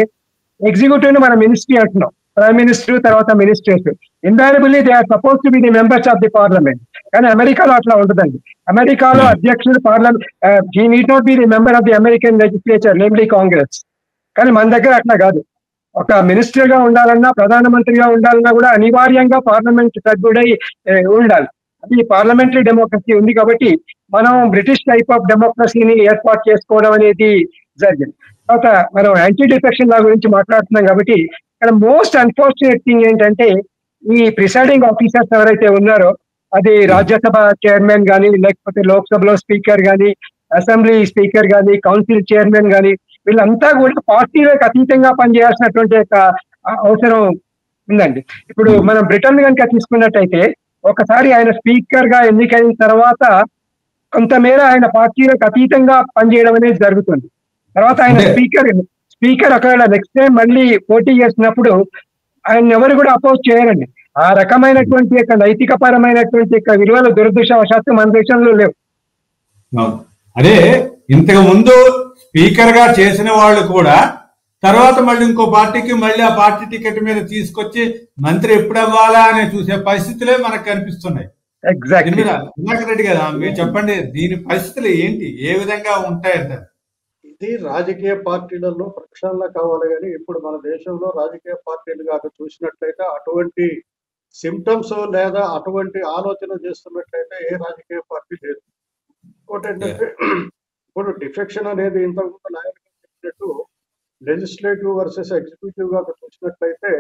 ఎగ్జిక్యూటివ్ ని మనం మినిస్ట్రీ అంటున్నాం, ప్రైమ్ మినిస్టర్ తర్వాత ministers. Invaluably they are suppose to be the members of the parliament. కానీ అమెరికాలో అట్లా ఉండదండి. అమెరికాలో అధ్యక్షుడు parliament, he need not be the member of the American legislature, namely Congress. కానీ మన దగ్గర అట్లా కాదు. ఒక మినిస్టర్ గా ఉండాలన్నా, ప్రధానమంత్రిగా ఉండాలన్నా కూడా అనివార్యంగా పార్లమెంట్ సభ్యుడై ఉండాలి. అది పార్లమెంటరీ డెమోక్రసీ ఉంది కాబట్టి మనం బ్రిటిష్ టైప్ ఆఫ్ డెమోక్రసీని ఏర్పాటు చేసుకోవడం అనేది జరిగింది. తర్వాత మనం యాంటీ డిఫెక్షన్ లా గురించి మాట్లాడుతున్నాం కాబట్టి ఇక్కడ మోస్ట్ అన్ఫార్చునేట్ థింగ్ ఏంటంటే ఈ ప్రిసైడింగ్ ఆఫీసర్స్ ఎవరైతే ఉన్నారో, అది రాజ్యసభ చైర్మన్ కానీ, లేకపోతే లోక్సభలో స్పీకర్ కానీ, అసెంబ్లీ స్పీకర్ కానీ, కౌన్సిల్ చైర్మన్ కానీ, వీళ్ళంతా కూడా పార్టీలకు అతీతంగా పనిచేయాల్సినటువంటి యొక్క అవసరం ఉందండి. ఇప్పుడు మనం బ్రిటన్ కనుక తీసుకున్నట్టయితే ఒకసారి ఆయన స్పీకర్ గా ఎన్నికైన తర్వాత కొంతమేర ఆయన పార్టీలకు అతీతంగా పనిచేయడం అనేది జరుగుతుంది. తర్వాత ఆయన స్పీకర్ ఒకవేళ నెక్స్ట్ టైం మళ్ళీ పోటీ చేసినప్పుడు ఆయన ఎవరు కూడా అపోజ్ చేయరండి. ఆ రకమైనటువంటి యొక్క నైతిక పరమైనటువంటి యొక్క విలువలు దురదృష్టవశాత్తు మన దేశంలో లేవు. అదే ఇంతకు ముందు స్పీకర్ గా చేసిన వాళ్ళు కూడా తర్వాత మళ్ళీ ఇంకో పార్టీకి మళ్ళీ ఆ పార్టీ టికెట్ మీద తీసుకొచ్చి మంత్రి ఎప్పుడు అవ్వాలా అని చూసే పరిస్థితులే మనకు కనిపిస్తున్నాయి. ఎగ్జాక్ట్లీ రెడ్డి కదా, మీరు చెప్పండి దీని పరిస్థితులు ఏంటి, ఏ విధంగా ఉంటాయంటే? ఇది రాజకీయ పార్టీలలో ప్రక్షాళన కావాలి కానీ ఇప్పుడు మన దేశంలో రాజకీయ పార్టీలు కాక చూసినట్లయితే అటువంటి సిమ్టమ్స్ లేదా అటువంటి ఆలోచన చేస్తున్నట్లయితే ఏ రాజకీయ పార్టీ లేదు. ఇంకోటి ఏంటంటే ఇప్పుడు డిఫెక్షన్ అనేది ఇంతకుముందు నాయకులు చెప్పినట్టు లెజిస్లేటివ్ వర్సెస్ ఎగ్జిక్యూటివ్ గా చూసినట్లయితే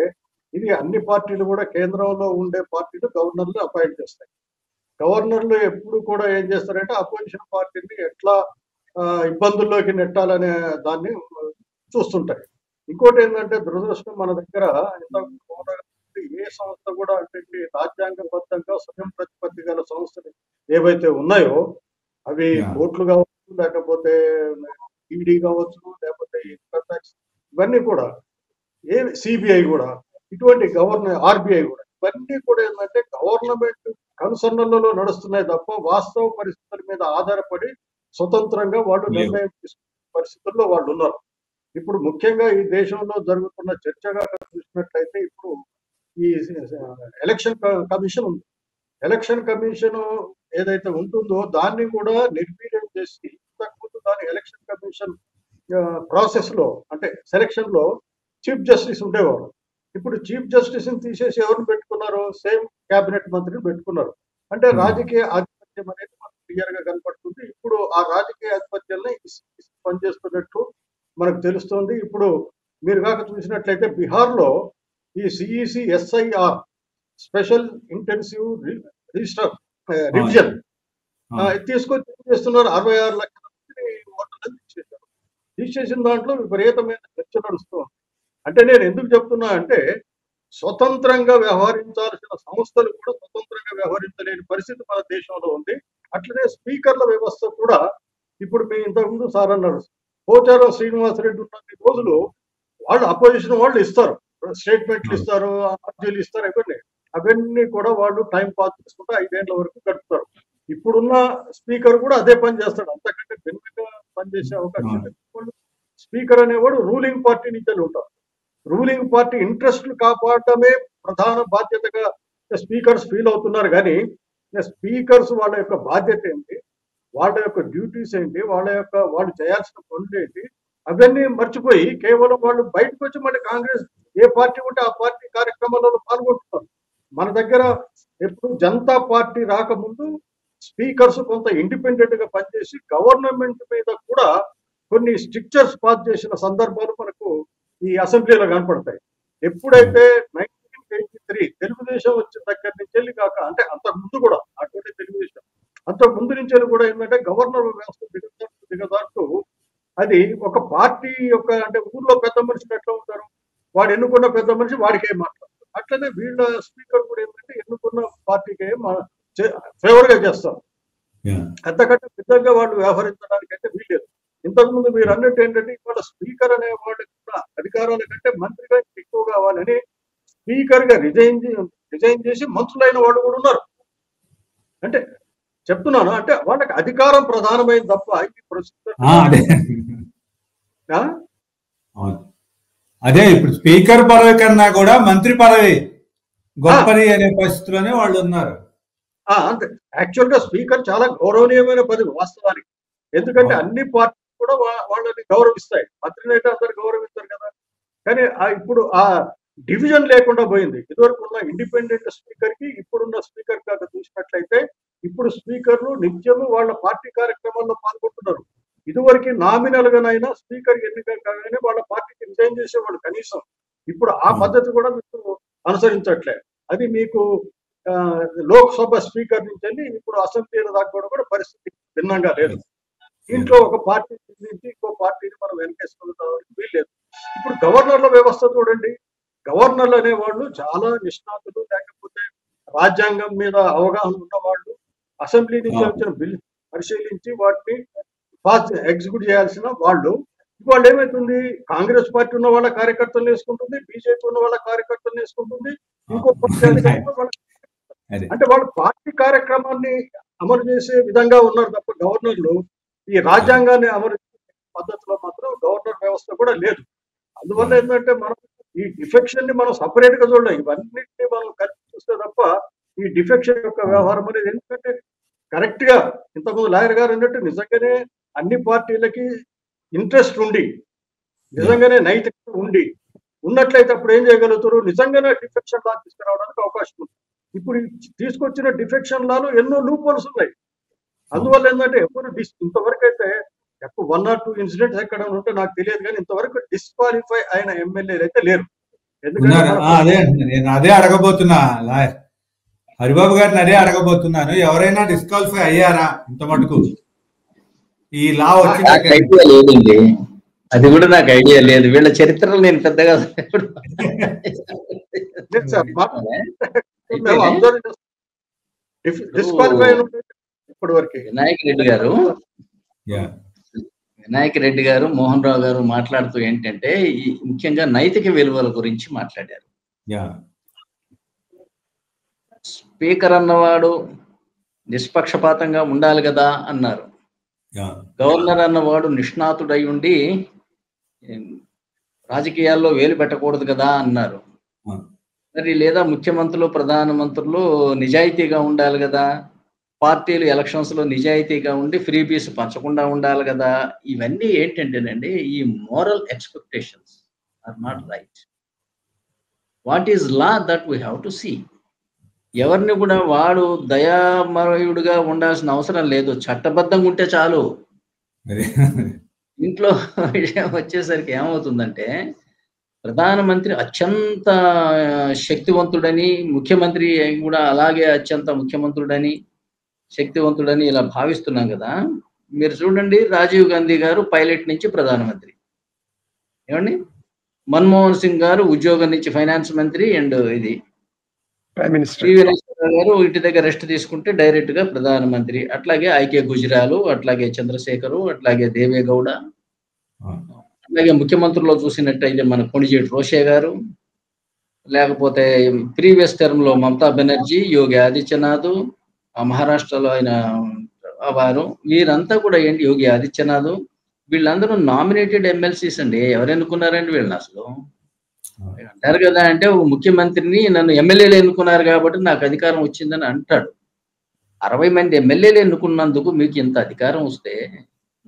ఇది అన్ని పార్టీలు కూడా కేంద్రంలో ఉండే పార్టీలు గవర్నర్లు అపాయింట్ చేస్తాయి. గవర్నర్లు ఎప్పుడు కూడా ఏం చేస్తారంటే అపోజిషన్ పార్టీని ఎట్లా ఇబ్బందుల్లోకి నెట్టాలనే దాన్ని చూస్తుంటాయి. ఇంకోటి ఏంటంటే దురదృష్టం మన దగ్గర ఏ సంస్థ కూడా అంటే రాజ్యాంగబద్ధంగా స్వయం ప్రతిపత్తి గల సంస్థలు ఏవైతే ఉన్నాయో అవి కోర్టులు కావచ్చు, లేకపోతే ఈడీ కావచ్చు, లేకపోతే ఇన్కమ్ ట్యాక్స్, ఇవన్నీ కూడా సిబిఐ కూడా, ఇటువంటి ఆర్బిఐ కూడా, ఇవన్నీ కూడా ఏంటంటే గవర్నమెంట్ కన్సర్న్లలో నడుస్తున్నాయి తప్ప వాస్తవ పరిస్థితుల మీద ఆధారపడి స్వతంత్రంగా వాళ్ళు నిర్ణయం తీసుకునే పరిస్థితుల్లో వాళ్ళు ఉన్నారు. ఇప్పుడు ముఖ్యంగా ఈ దేశంలో జరుగుతున్న చర్చగా చూసినట్లయితే ఇప్పుడు ఈ ఎలక్షన్ కమిషన్ ఉంది. ఎలక్షన్ కమిషన్ ఏదైతే ఉంటుందో దాన్ని కూడా నిర్వీర్యం చేసి ఇంతకుముందు దాని ఎలక్షన్ కమిషన్ ప్రాసెస్ లో అంటే సెలక్షన్ లో చీఫ్ జస్టిస్ ఉండేవారు. ఇప్పుడు చీఫ్ జస్టిస్ ని తీసేసి ఎవరిని పెట్టుకున్నారు? సేమ్ కేబినెట్ మంత్రిని పెట్టుకున్నారు. అంటే రాజకీయ ఆధిపత్యం అనేది మనకు క్లియర్ గా కనపడుతుంది. ఇప్పుడు ఆ రాజకీయ ఆధిపత్యాన్ని పనిచేస్తున్నట్టు మనకు తెలుస్తుంది. ఇప్పుడు మీరు కాక చూసినట్లయితే బీహార్ లో ఈ CEC SIR special intensive register revision తీసుకొచ్చి చేస్తున్నారు. 66 లక్షల మంది ఓటర్లను తీసేశారు. తీసేసిన దాంట్లో విపరీతమైన చర్చ నడుస్తుంది. అంటే నేను ఎందుకు చెప్తున్నా అంటే స్వతంత్రంగా వ్యవహరించాల్సిన సంస్థలు కూడా స్వతంత్రంగా వ్యవహరించలేని పరిస్థితి మన దేశంలో ఉంది. అట్లనే స్పీకర్ల వ్యవస్థ కూడా ఇప్పుడు మీ ఇంతకుముందు సార్ అన్నారు పోచారం శ్రీనివాసరెడ్డి ఉన్న రోజులు వాళ్ళు అపోజిషన్ వాళ్ళు ఇస్తారు, స్టేట్మెంట్లు ఇస్తారు, అర్జీలు ఇస్తారు, అవన్నీ కూడా వాళ్ళు టైం పాస్ చేసుకుంటే 5 ఏళ్ల వరకు గడుపుతారు. ఇప్పుడున్న స్పీకర్ కూడా అదే పని చేస్తాడు, అంతకంటే భిన్నంగా పనిచేసే అవకాశం లేదు. స్పీకర్ అనేవాడు రూలింగ్ పార్టీ నుంచి ఉంటారు. రూలింగ్ పార్టీ ఇంట్రెస్ట్లు కాపాడటమే ప్రధాన బాధ్యతగా స్పీకర్స్ ఫీల్ అవుతున్నారు. కానీ స్పీకర్స్ వాళ్ళ యొక్క బాధ్యత ఏంటి, వాళ్ళ యొక్క డ్యూటీస్ ఏంటి, వాళ్ళు చేయాల్సిన పనులు ఏంటి, అవన్నీ మర్చిపోయి కేవలం వాళ్ళు బయటకు వచ్చి మళ్ళీ కాంగ్రెస్ ఏ పార్టీ ఉంటే ఆ పార్టీ కార్యక్రమాలలో పాల్గొంటున్నారు. మన దగ్గర ఎప్పుడు జనతా పార్టీ రాకముందు స్పీకర్స్ కొంత ఇండిపెండెంట్ గా పనిచేసి గవర్నమెంట్ మీద కూడా కొన్ని స్ట్రిక్చర్స్ పాస్ చేసిన సందర్భాలు మనకు ఈ అసెంబ్లీలో కనపడతాయి. ఎప్పుడైతే 1983 తెలుగుదేశం వచ్చిన దగ్గర నుంచి వెళ్ళి కాక అంటే అంతకు ముందు కూడా అటువంటి తెలుగుదేశం అంతకు ముందు నుంచి వెళ్ళి కూడా ఏంటంటే గవర్నర్ వ్యవస్థ దిగదారుతూ అది ఒక పార్టీ యొక్క అంటే ఊర్లో పెద్ద మనుషులు ఎట్లా ఉంటారు, వాడు ఎన్నుకున్న పెద్ద మనిషి వాడికి ఏం మాట్లాడతారు. అట్లనే వీళ్ళ స్పీకర్ కూడా ఏంటంటే ఎన్నుకున్న పార్టీకి ఫేవర్ గా చేస్తారు. అంతకంటే పెద్దగా వాళ్ళు వ్యవహరించడానికి అయితే వీల్లేదు. ఇంతకుముందు మీరు అన్నట్టు ఏంటంటే ఇవాళ స్పీకర్ అనే వాళ్ళకి కూడా అధికారాల కంటే మంత్రిగా ఎక్కువ కావాలని స్పీకర్ గా రిజైన్ చేసి మంత్రులైన వాళ్ళు కూడా ఉన్నారు. అంటే చెప్తున్నాను అంటే వాళ్ళకి అధికారం ప్రధానమైన తప్ప అదే ఇప్పుడు స్పీకర్ పదవి కన్నా కూడా మంత్రి పదవి గొప్పది అనే పరిస్థితిలోనే వాళ్ళు ఉన్నారు. అంతే యాక్చువల్ గా స్పీకర్ చాలా గౌరవనీయమైన పదవి వాస్తవానికి. ఎందుకంటే అన్ని పార్టీలు కూడా వాళ్ళని గౌరవిస్తాయి. మంత్రిని అయితే అందరు గౌరవిస్తారు కదా. కానీ ఇప్పుడు ఆ డివిజన్ లేకుండా పోయింది. ఇదివరకు ఉన్న ఇండిపెండెంట్ స్పీకర్ కి ఇప్పుడున్న స్పీకర్ కాక చూసినట్లయితే ఇప్పుడు స్పీకర్లు నిత్యము వాళ్ళ పార్టీ కార్యక్రమాల్లో పాల్గొంటున్నారు. ఇదివరకు నామినల్ గానైనా స్పీకర్ ఎన్నిక కాగానే వాళ్ళ పార్టీకి రిజైన్ చేసేవాళ్ళు కనీసం. ఇప్పుడు ఆ పద్ధతి కూడా మీకు అనుసరించట్లే. అది మీకు లోక్సభ స్పీకర్ నుంచి వెళ్ళి ఇప్పుడు అసెంబ్లీల దాకా కూడా పరిస్థితి భిన్నంగా లేదు. దీంట్లో ఒక పార్టీ నుంచి ఇంకో పార్టీని మనం వెనకేసుకుంటామని వీల్లేదు. ఇప్పుడు గవర్నర్ల వ్యవస్థ చూడండి. గవర్నర్లు అనేవాళ్ళు చాలా నిష్ణాతులు, లేకపోతే రాజ్యాంగం మీద అవగాహన ఉన్నవాళ్ళు, అసెంబ్లీ నుంచి వచ్చిన బిల్ పరిశీలించి వాటిని ఎగ్జిక్యూట్ చేయాల్సిన వాళ్ళు. ఇవాళ ఏమైతుంది, కాంగ్రెస్ పార్టీ ఉన్న వాళ్ళ కార్యకర్తలు వేసుకుంటుంది, బీజేపీ ఉన్న వాళ్ళ కార్యకర్తలు వేసుకుంటుంది, ఇంకో పార్టీ అంటే వాళ్ళు పార్టీ కార్యక్రమాన్ని అమలు చేసే విధంగా ఉన్నారు తప్ప గవర్నర్లు ఈ రాజ్యాంగాన్ని అమలు చేసే పద్ధతిలో మాత్రం గవర్నర్ వ్యవస్థ కూడా లేదు. అందువల్ల ఏంటంటే మనం ఈ డిఫెక్షన్ ని మనం సపరేట్ గా చూడలేం. ఇవన్నిటిని మనం కలిపి చూస్తే తప్ప ఈ డిఫెక్షన్ యొక్క వ్యవహారం అనేది, ఎందుకంటే కరెక్ట్ గా ఇంతకుముందు లాయర్ గారు అన్నట్టు నిజంగానే అన్ని పార్టీలకి ఇంట్రెస్ట్ ఉండి, నిజంగానే నైతికత ఉండి ఉన్నట్లయితే అప్పుడు ఏం చేయగలుగుతారు, నిజంగానే డిఫెక్షన్ లా తీసుకురావడానికి అవకాశం ఉంది. ఇప్పుడు తీసుకొచ్చిన డిఫెక్షన్ లాలో ఎన్నో లూప్ హోల్స్ ఉన్నాయి. అందువల్ల ఏంటంటే ఎవరు ఇంతవరకు అయితే 1 or 2 ఇన్సిడెంట్స్ ఎక్కడ ఉంటే నాకు తెలియదు, కానీ ఇంతవరకు డిస్క్వాలిఫై అయిన ఎమ్మెల్యేలు అయితే లేరు. నేను అదే అడగబోతున్నా లాయర్ హరిబాబు గారిని, అదే అడగబోతున్నాను. ఎవరైనా డిస్క్వాలిఫై అయ్యారా ఇంత మటుకు ఈ లా లేదండి? అది కూడా నాకు ఐడియా లేదు. వీళ్ళ చరిత్రలో నేను పెద్దగా వినాయక్ రెడ్డి గారు మోహన్ రావు గారు మాట్లాడుతూ ఏంటంటే ఈ ముఖ్యంగా నైతిక విలువల గురించి మాట్లాడారు. స్పీకర్ అన్నవాడు నిష్పక్షపాతంగా ఉండాలి కదా అన్నారు. గవర్నర్ అన్నవాడు నిష్ణాతుడై ఉండి రాజకీయాల్లో వేలు పెట్టకూడదు కదా అన్నారు. మరి లేదా ముఖ్యమంత్రులు ప్రధానమంత్రులు నిజాయితీగా ఉండాలి కదా, పార్టీలు ఎలక్షన్స్ లో నిజాయితీగా ఉండి ఫ్రీ పీస్ పంచకుండా ఉండాలి కదా. ఇవన్నీ ఏంటంటేనండి, ఈ moral expectations are not right. What is law that we have to see. ఎవరిని కూడా వాడు దయామయుడుగా ఉండాల్సిన అవసరం లేదు, చట్టబద్ధంగా ఉంటే చాలు. ఇంట్లో విషయం వచ్చేసరికి ఏమవుతుందంటే, ప్రధానమంత్రి అత్యంత శక్తివంతుడని, ముఖ్యమంత్రి కూడా అలాగే అత్యంత ముఖ్యమంత్రుడని శక్తివంతుడని ఇలా భావిస్తున్నాం కదా. మీరు చూడండి, రాజీవ్ గాంధీ గారు పైలట్ నుంచి ప్రధానమంత్రి, ఏమండి, మన్మోహన్ సింగ్ గారు ఉద్యోగం నుంచి ఫైనాన్స్ మంత్రి అండ్ ఇది శ్రీవేశ్వర గారు ఇంటి దగ్గర రెస్ట్ తీసుకుంటే డైరెక్ట్ గా ప్రధానమంత్రి. అట్లాగే ఐకే గుజరాలు, అట్లాగే చంద్రశేఖరు, అట్లాగే దేవేగౌడ, అట్లాగే ముఖ్యమంత్రుల్లో చూసినట్టయితే మన కొణిజేటి రోషే గారు, లేకపోతే ప్రీవియస్ టర్మ్ లో మమతా బెనర్జీ, యోగి ఆదిత్యనాథ్, మహారాష్ట్రలో ఆయన వారు, వీరంతా కూడా ఏంటి యోగి ఆదిత్యనాథ్, వీళ్ళందరూ నామినేటెడ్ ఎమ్మెల్సీస్ అండి. ఎవరు ఎన్నుకున్నారండి వీళ్ళని? అసలు అంటారు కదా, అంటే ఒక ముఖ్యమంత్రిని నన్ను ఎమ్మెల్యేలు ఎన్నుకున్నారు కాబట్టి నాకు అధికారం వచ్చిందని అంటాడు. 60 మంది ఎమ్మెల్యేలు ఎన్నుకున్నందుకు మీకు ఇంత అధికారం వస్తే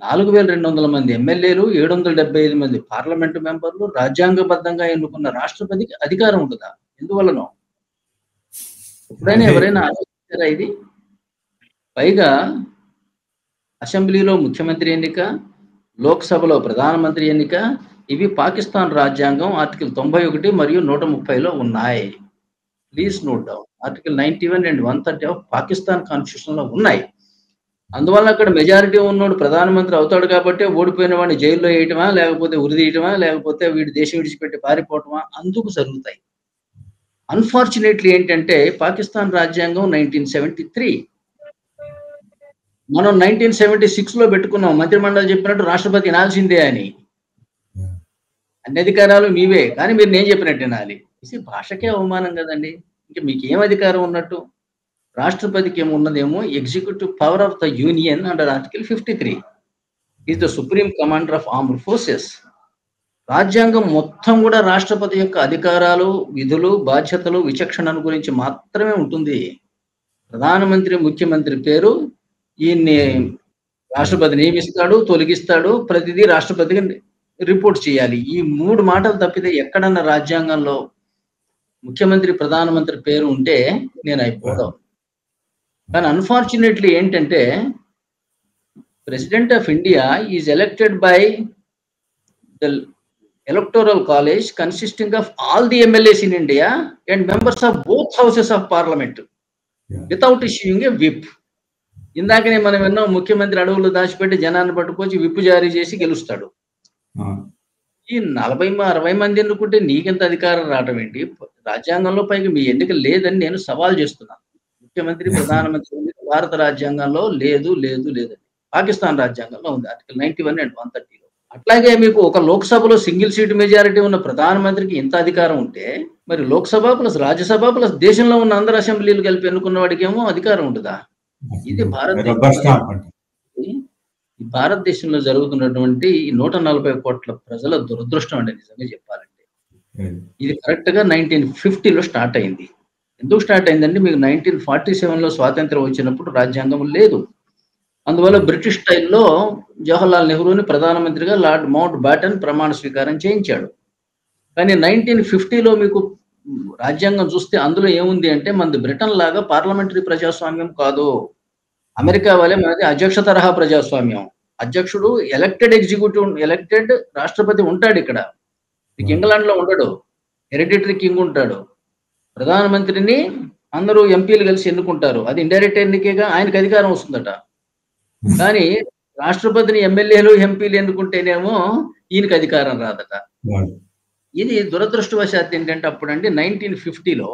4200 మంది ఎమ్మెల్యేలు, 775 మంది పార్లమెంటు మెంబర్లు, రాజ్యాంగబద్ధంగా ఎన్నుకున్న రాష్ట్రపతికి అధికారం ఉంటుందా? ఎందువల్లనో ఎప్పుడైనా ఎవరైనా ఆలోచించారా ఇది? పైగా అసెంబ్లీలో ముఖ్యమంత్రి ఎన్నిక, లోక్సభలో ప్రధానమంత్రి ఎన్నిక, ఇవి పాకిస్తాన్ రాజ్యాంగం ఆర్టికల్ 91 మరియు 130లో ఉన్నాయి. Please note down. Article 91 and 130 of Pakistan constitution లో ఉన్నాయి. అందువల్ల అక్కడ మెజారిటీ ఉన్నోడు ప్రధానమంత్రి అవుతాడు కాబట్టి ఓడిపోయిన వాడిని జైల్లో వేయటమా, లేకపోతే ఉరిదీయటమా, లేకపోతే వీడి దేశం విడిచిపెట్టి పారిపోవటమా అందుకు జరుగుతాయి. అన్ఫార్చునేట్లీ ఏంటంటే పాకిస్తాన్ రాజ్యాంగం 1973, మనం 1976లో పెట్టుకున్నాం. మంత్రిమండలి చెప్పినట్టు రాష్ట్రపతి వినాల్సిందే అని. అన్ని అధికారాలు మీవే, కానీ మీరు నేను చెప్పినట్టు వినాలి. ఇది భాషకే అవమానం కదండి. ఇంకా మీకు ఏం అధికారం ఉన్నట్టు? రాష్ట్రపతికి ఏమున్నదేమో executive power of the union under article 53 is the supreme commander of armed forces. రాజ్యాంగం మొత్తం కూడా రాష్ట్రపతి యొక్క అధికారాలు, విధులు, బాధ్యతలు, విచక్షణను గురించి మాత్రమే ఉంటుంది. ప్రధానమంత్రి, ముఖ్యమంత్రి పేరు ఈయన్ని రాష్ట్రపతి నియమిస్తాడు, తొలగిస్తాడు, ప్రతిదీ రాష్ట్రపతికి రిపోర్ట్ చేయాలి. ఈ 3 మాటలు తప్పితే ఎక్కడన్నా రాజ్యాంగంలో ముఖ్యమంత్రి, ప్రధానమంత్రి పేరు ఉంటే నేను అయిపోదాం. కానీ అన్ఫార్చునేట్లీ ఏంటంటే president of India is elected by the electoral college consisting of all the MLAs in India and members of both houses of parliament without issuing A whip. ఇందాకనే మనం విన్నాం, ముఖ్యమంత్రి అడవులు దాచిపెట్టి జనాన్ని పట్టుకొచ్చి విప్పు జారీ చేసి గెలుస్తాడు. ఈ 40-60 మంది ఎన్నుకుంటే నీకెంత అధికారం రావటం ఏంటి? రాజ్యాంగంలో పైగా మీ ఎన్నిక లేదని నేను సవాల్ చేస్తున్నాను. ముఖ్యమంత్రి, ప్రధానమంత్రి ఎన్నిక భారత రాజ్యాంగంలో లేదు లేదు లేదని. పాకిస్తాన్ రాజ్యాంగంలో ఉంది, ఆర్టికల్ 91 అండ్ 130లో. అట్లాగే మీకు ఒక లోక్సభలో సింగిల్ సీట్ మెజారిటీ ఉన్న ప్రధానమంత్రికి ఇంత అధికారం ఉంటే, మరి లోక్సభ ప్లస్ రాజ్యసభ ప్లస్ దేశంలో ఉన్న అందరు అసెంబ్లీలు కలిపి ఎన్నుకున్న వాడికి ఏమో అధికారం ఉంటుందా? ఇది భారతదేశంలో జరుగుతున్నటువంటి 140 కోట్ల ప్రజల దురదృష్టం అండి, నిజంగా చెప్పాలంటే. ఇది కరెక్ట్ గా 1950లో స్టార్ట్ అయింది. ఎందుకు స్టార్ట్ అయిందంటే, మీకు 1947లో స్వాతంత్రం వచ్చినప్పుడు రాజ్యాంగం లేదు. అందువల్ల బ్రిటిష్ స్టైల్లో జవహర్లాల్ నెహ్రూని ప్రధానమంత్రిగా లార్డ్ మౌంట్ బాటన్ ప్రమాణ స్వీకారం చేయించాడు. కానీ 1950లో మీకు రాజ్యాంగం చూస్తే అందులో ఏముంది అంటే, మనది బ్రిటన్ లాగా పార్లమెంటరీ ప్రజాస్వామ్యం కాదు. అమెరికా వలె మనది అధ్యక్ష తరహా ప్రజాస్వామ్యం. అధ్యక్షుడు ఎలక్టెడ్ రాష్ట్రపతి ఉంటాడు. ఇక్కడ ఇంగ్లాండ్ లో ఉండడు, హెరిడిటరీ కింగ్ ఉంటాడు. ప్రధానమంత్రిని అందరూ ఎంపీలు కలిసి ఎన్నుకుంటారు, అది ఇండైరెక్ట్ ఎన్నికగా ఆయనకు అధికారం వస్తుందట. కానీ రాష్ట్రపతిని ఎమ్మెల్యేలు ఎంపీలు ఎన్నుకుంటేనేమో ఈయనకి అధికారం రాదట. ఇది దురదృష్టవశాత్తు ఏంటంటే, అప్పుడండి 1950లో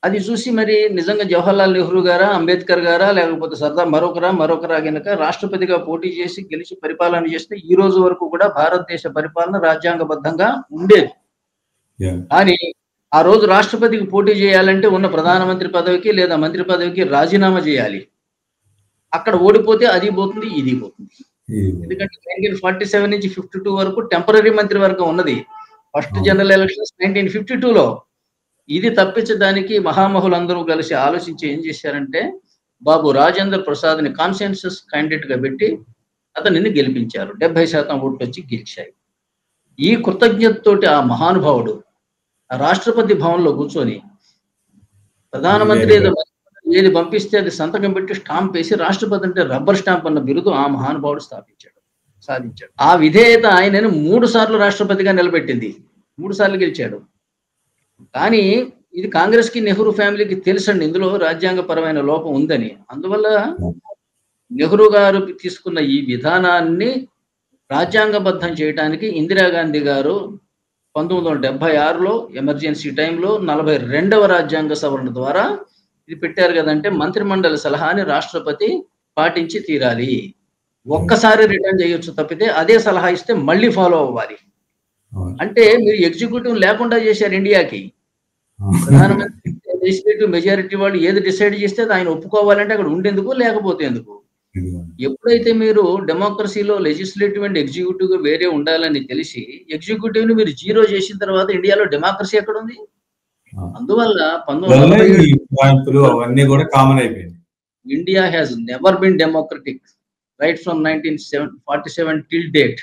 అది చూసి మరి నిజంగా జవహర్లాల్ నెహ్రూ గారా, అంబేద్కర్ గారా, లేకపోతే సర్దార్ మరొకరా గనక రాష్ట్రపతిగా పోటీ చేసి గెలిచి పరిపాలన చేస్తే ఈ రోజు వరకు కూడా భారతదేశ పరిపాలన రాజ్యాంగబద్ధంగా ఉండేది. కానీ ఆ రోజు రాష్ట్రపతికి పోటీ చేయాలంటే ఉన్న ప్రధానమంత్రి పదవికి లేదా మంత్రి పదవికి రాజీనామా చేయాలి. అక్కడ ఓడిపోతే అది పోతుంది, ఇది పోతుంది. ఎందుకంటే 1947 నుంచి 52 వరకు టెంపరరీ మంత్రివర్గం ఉన్నది. ఫస్ట్ జనరల్ ఎలక్షన్స్ 1952లో. ఇది తప్పించడానికి మహామహులందరూ కలిసి ఆలోచించి ఏం చేశారంటే, బాబు రాజేంద్ర ప్రసాద్ని కాన్సెన్సస్ క్యాండిడేట్ గా పెట్టి అతనిని గెలిపించారు. 70% ఓట్లు వచ్చి గెలిచాయి. ఈ కృతజ్ఞతతోటి ఆ మహానుభావుడు ఆ రాష్ట్రపతి భవన్లో కూర్చొని ప్రధానమంత్రి ఏది పంపిస్తే అది సంతకం పెట్టి స్టాంప్ వేసి, రాష్ట్రపతి అంటే రబ్బర్ స్టాంప్ అన్న బిరుదు ఆ మహానుభావుడు సాధించాడు. ఆ విధేయత ఆయనను 3 సార్లు రాష్ట్రపతిగా నిలబెట్టింది. 3 సార్లు గెలిచాడు. కానీ ఇది కాంగ్రెస్ కి, నెహ్రూ ఫ్యామిలీకి తెలుసండి ఇందులో రాజ్యాంగపరమైన లోపం ఉందని. అందువల్ల నెహ్రూ గారు తీసుకున్న ఈ విధానాన్ని రాజ్యాంగబద్ధం చేయడానికి ఇందిరాగాంధీ గారు 1976లో ఎమర్జెన్సీ టైంలో 42వ రాజ్యాంగ సవరణ ద్వారా ఇది పెట్టారు కదంటే, మంత్రిమండలి సలహాని రాష్ట్రపతి పాటించి తీరాలి. ఒక్కసారి రిటర్న్ చేయొచ్చు తప్పితే అదే సలహా ఇస్తే మళ్ళీ ఫాలో అవ్వాలి. అంటే మీరు ఎగ్జిక్యూటివ్ లేకుండా చేశారు ఇండియాకి. ప్రధానమంత్రి లెజిస్లేటివ్ మెజారిటీ వాళ్ళు ఏది డిసైడ్ చేస్తే ఆయన ఒప్పుకోవాలంటే అక్కడ ఉండేందుకు, లేకపోతే ఎందుకు. ఎప్పుడైతే మీరు డెమోక్రసీలో లెజిస్లేటివ్ అండ్ ఎగ్జిక్యూటివ్ గా వేరే ఉండాలని తెలిసి ఎగ్జిక్యూటివ్ ని మీరు జీరో చేసిన తర్వాత ఇండియాలో డెమోక్రసీ ఎక్కడ ఉంది? అందువల్ల 1947 India has never been democratic right from 1947 till date.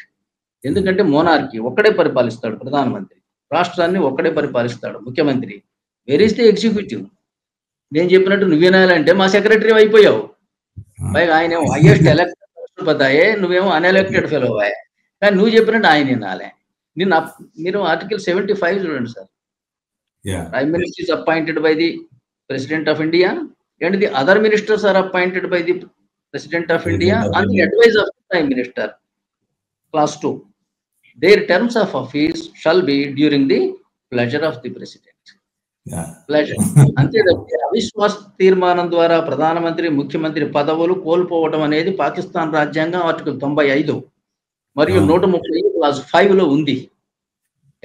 ఎందుకంటే మోనార్కీ ఒక్కడే పరిపాలిస్తాడు, ప్రధానమంత్రి రాష్ట్రాన్ని ఒక్కడే పరిపాలిస్తాడు, ముఖ్యమంత్రి. Wear is the executive? నేను చెప్పినట్టు నువ్వు వినాలంటే మా సెక్రటరీ అయిపోయావు. పైగా ఆయన హైయెస్ట్ ఎలక్టెడ్ రాష్ట్రపతి, నువ్వేమో అన్ఎలెక్టెడ్ ఫెలో అయ్యా. కానీ నువ్వు చెప్పినట్టు ఆయన వినాలే. మీరు ఆర్టికల్ 75 చూడండి sir. Prime Minister is appointed by the President of India and the other ministers are appointed by the President of India on the advice of the Prime Minister. Clause 2. Their terms of office shall be during the pleasure of the President. Pleasure. అంతే తప్పితే అవిశ్వాస తీర్మానం ద్వారా ప్రధానమంత్రి, ముఖ్యమంత్రి పదవులు కోల్పోవడం అనేది పాకిస్తాన్ రాజ్యాంగం ఆర్టికల్ 95 మరియు 135 క్లాజ్ 5లో ఉంది.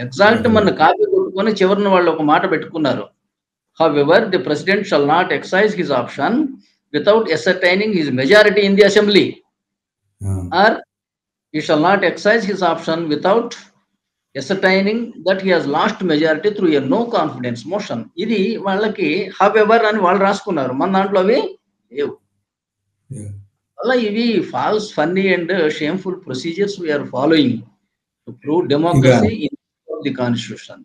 ఎగ్జాక్ట్ మన కాపీ కొట్టుకొని చివరిన వాళ్ళు ఒక మాట పెట్టుకున్నారు. However, the president shall not exercise his option without ascertaining his majority in the assembly. Or he shall not exercise his option without ascertaining that he has lost majority through a no confidence motion. ఇది వాళ్ళకి however అని వాళ్ళు రాసుకున్నారు, మన దాంట్లో అవి లేవు. అలా ఇవి false, funny and shameful procedures we are following to prove democracy in the constitution.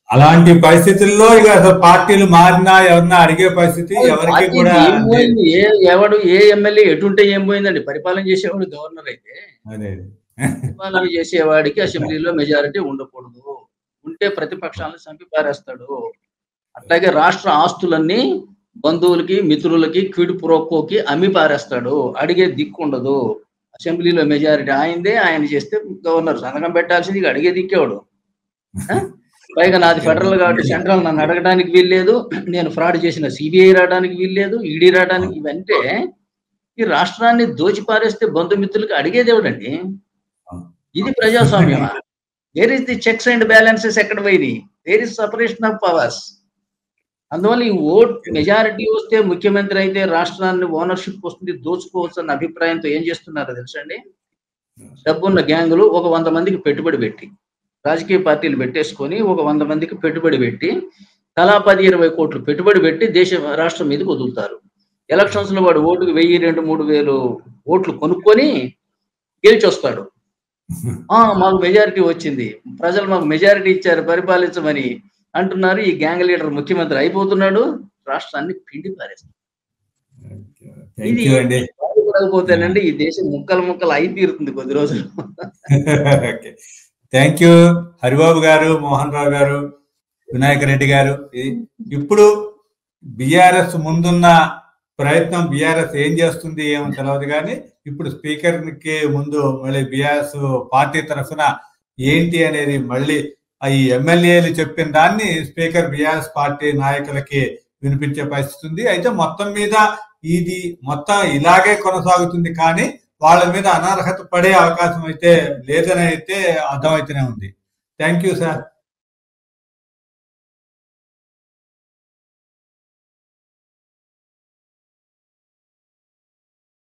అలాంటి పరిస్థితుల్లో ఇక అసలు పార్టీలు మారినా ఎవరన్నా అడిగే పరిస్థితి ఎవరికి కూడా. ఎవడు ఏ ఎమ్మెల్యే ఎటుంటే ఏం పోయిందండి? పరిపాలన చేసేవాడు గవర్నర్ అయితే పరిపాలన చేసేవాడికి అసెంబ్లీలో మెజారిటీ ఉండకూడదు, ఉంటే ప్రతిపక్షాలను చంపి పారేస్తాడు. అట్లాగే రాష్ట్ర ఆస్తులన్నీ బంధువులకి మిత్రులకి క్విడ్ ప్రోకోకి అమ్మి పారేస్తాడు. అడిగే దిక్కు ఉండదు. అసెంబ్లీలో మెజారిటీ ఆయనదే, ఆయన చేస్తే గవర్నర్ సంతకం పెట్టాల్సింది, అడిగే దిక్కేవాడు. పైగా నాది ఫెడరల్ కాబట్టి సెంట్రల్ నన్ను అడగడానికి వీల్లేదు, నేను ఫ్రాడ్ చేసిన సిబిఐ రావడానికి వీల్లేదు, ఈడీ రావడానికి. ఇవంటే ఈ రాష్ట్రాన్ని దోచి పారేస్తే బంధుమిత్రులకి అడిగేదేవుడండి. ఇది ప్రజాస్వామ్యమా? Where is the checks and balances? ఎక్కడ పోయింది? Where is separation of powers? అందువల్ల ఈ ఓట్ మెజారిటీ వస్తే ముఖ్యమంత్రి అయితే రాష్ట్రాన్ని ఓనర్షిప్ వస్తుంది, దోచుకోవచ్చు అన్న అభిప్రాయంతో ఏం చేస్తున్నారో తెలుసండి? డబ్బున్న గ్యాంగులు ఒక 100 మందికి పెట్టుబడి పెట్టి, రాజకీయ పార్టీలు పెట్టేసుకొని ఒక 100 మందికి పెట్టుబడి పెట్టి, తలా 10-20 కోట్లు పెట్టుబడి పెట్టి రాష్ట్రం మీదకి వదులుతారు. ఎలక్షన్స్ లో వాడు ఓటుకు 1000-2-3000 ఓట్లు కొనుక్కొని గెలిచి వస్తాడు. మాకు మెజారిటీ వచ్చింది, ప్రజలు మాకు మెజారిటీ ఇచ్చారు పరిపాలించమని అంటున్నారు. ఈ గ్యాంగ్ లీడర్ ముఖ్యమంత్రి అయిపోతున్నాడు, రాష్ట్రాన్ని పిండి పారేస్తాడు. ఇది బాగుపడకపోతేనండి ఈ దేశం ముక్కలు అయి తీరుతుంది కొద్ది రోజులు. థ్యాంక్ యూ హరిబాబు గారు, మోహన్ రావు గారు, వినాయక రెడ్డి గారు. ఇప్పుడు బిఆర్ఎస్ ముందున్న ప్రయత్నం, బిఆర్ఎస్ ఏం చేస్తుంది ఏమో తెలియదు, కానీ ఇప్పుడు స్పీకర్ కి ముందు మళ్ళీ బిఆర్ఎస్ పార్టీ తరఫున ఏంటి అనేది మళ్ళీ ఈ ఎమ్మెల్యేలు చెప్పిన దాన్ని స్పీకర్ బిఆర్ఎస్ పార్టీ నాయకులకి వినిపించే పరిస్థితి ఉంది. అయితే మొత్తం మీద ఇది మొత్తం ఇలాగే కొనసాగుతుంది, కానీ వాళ్ళ మీద అనర్హత పడే అవకాశం అయితే లేదని అయితే అర్థమైతేనే ఉంది. Thank you sir.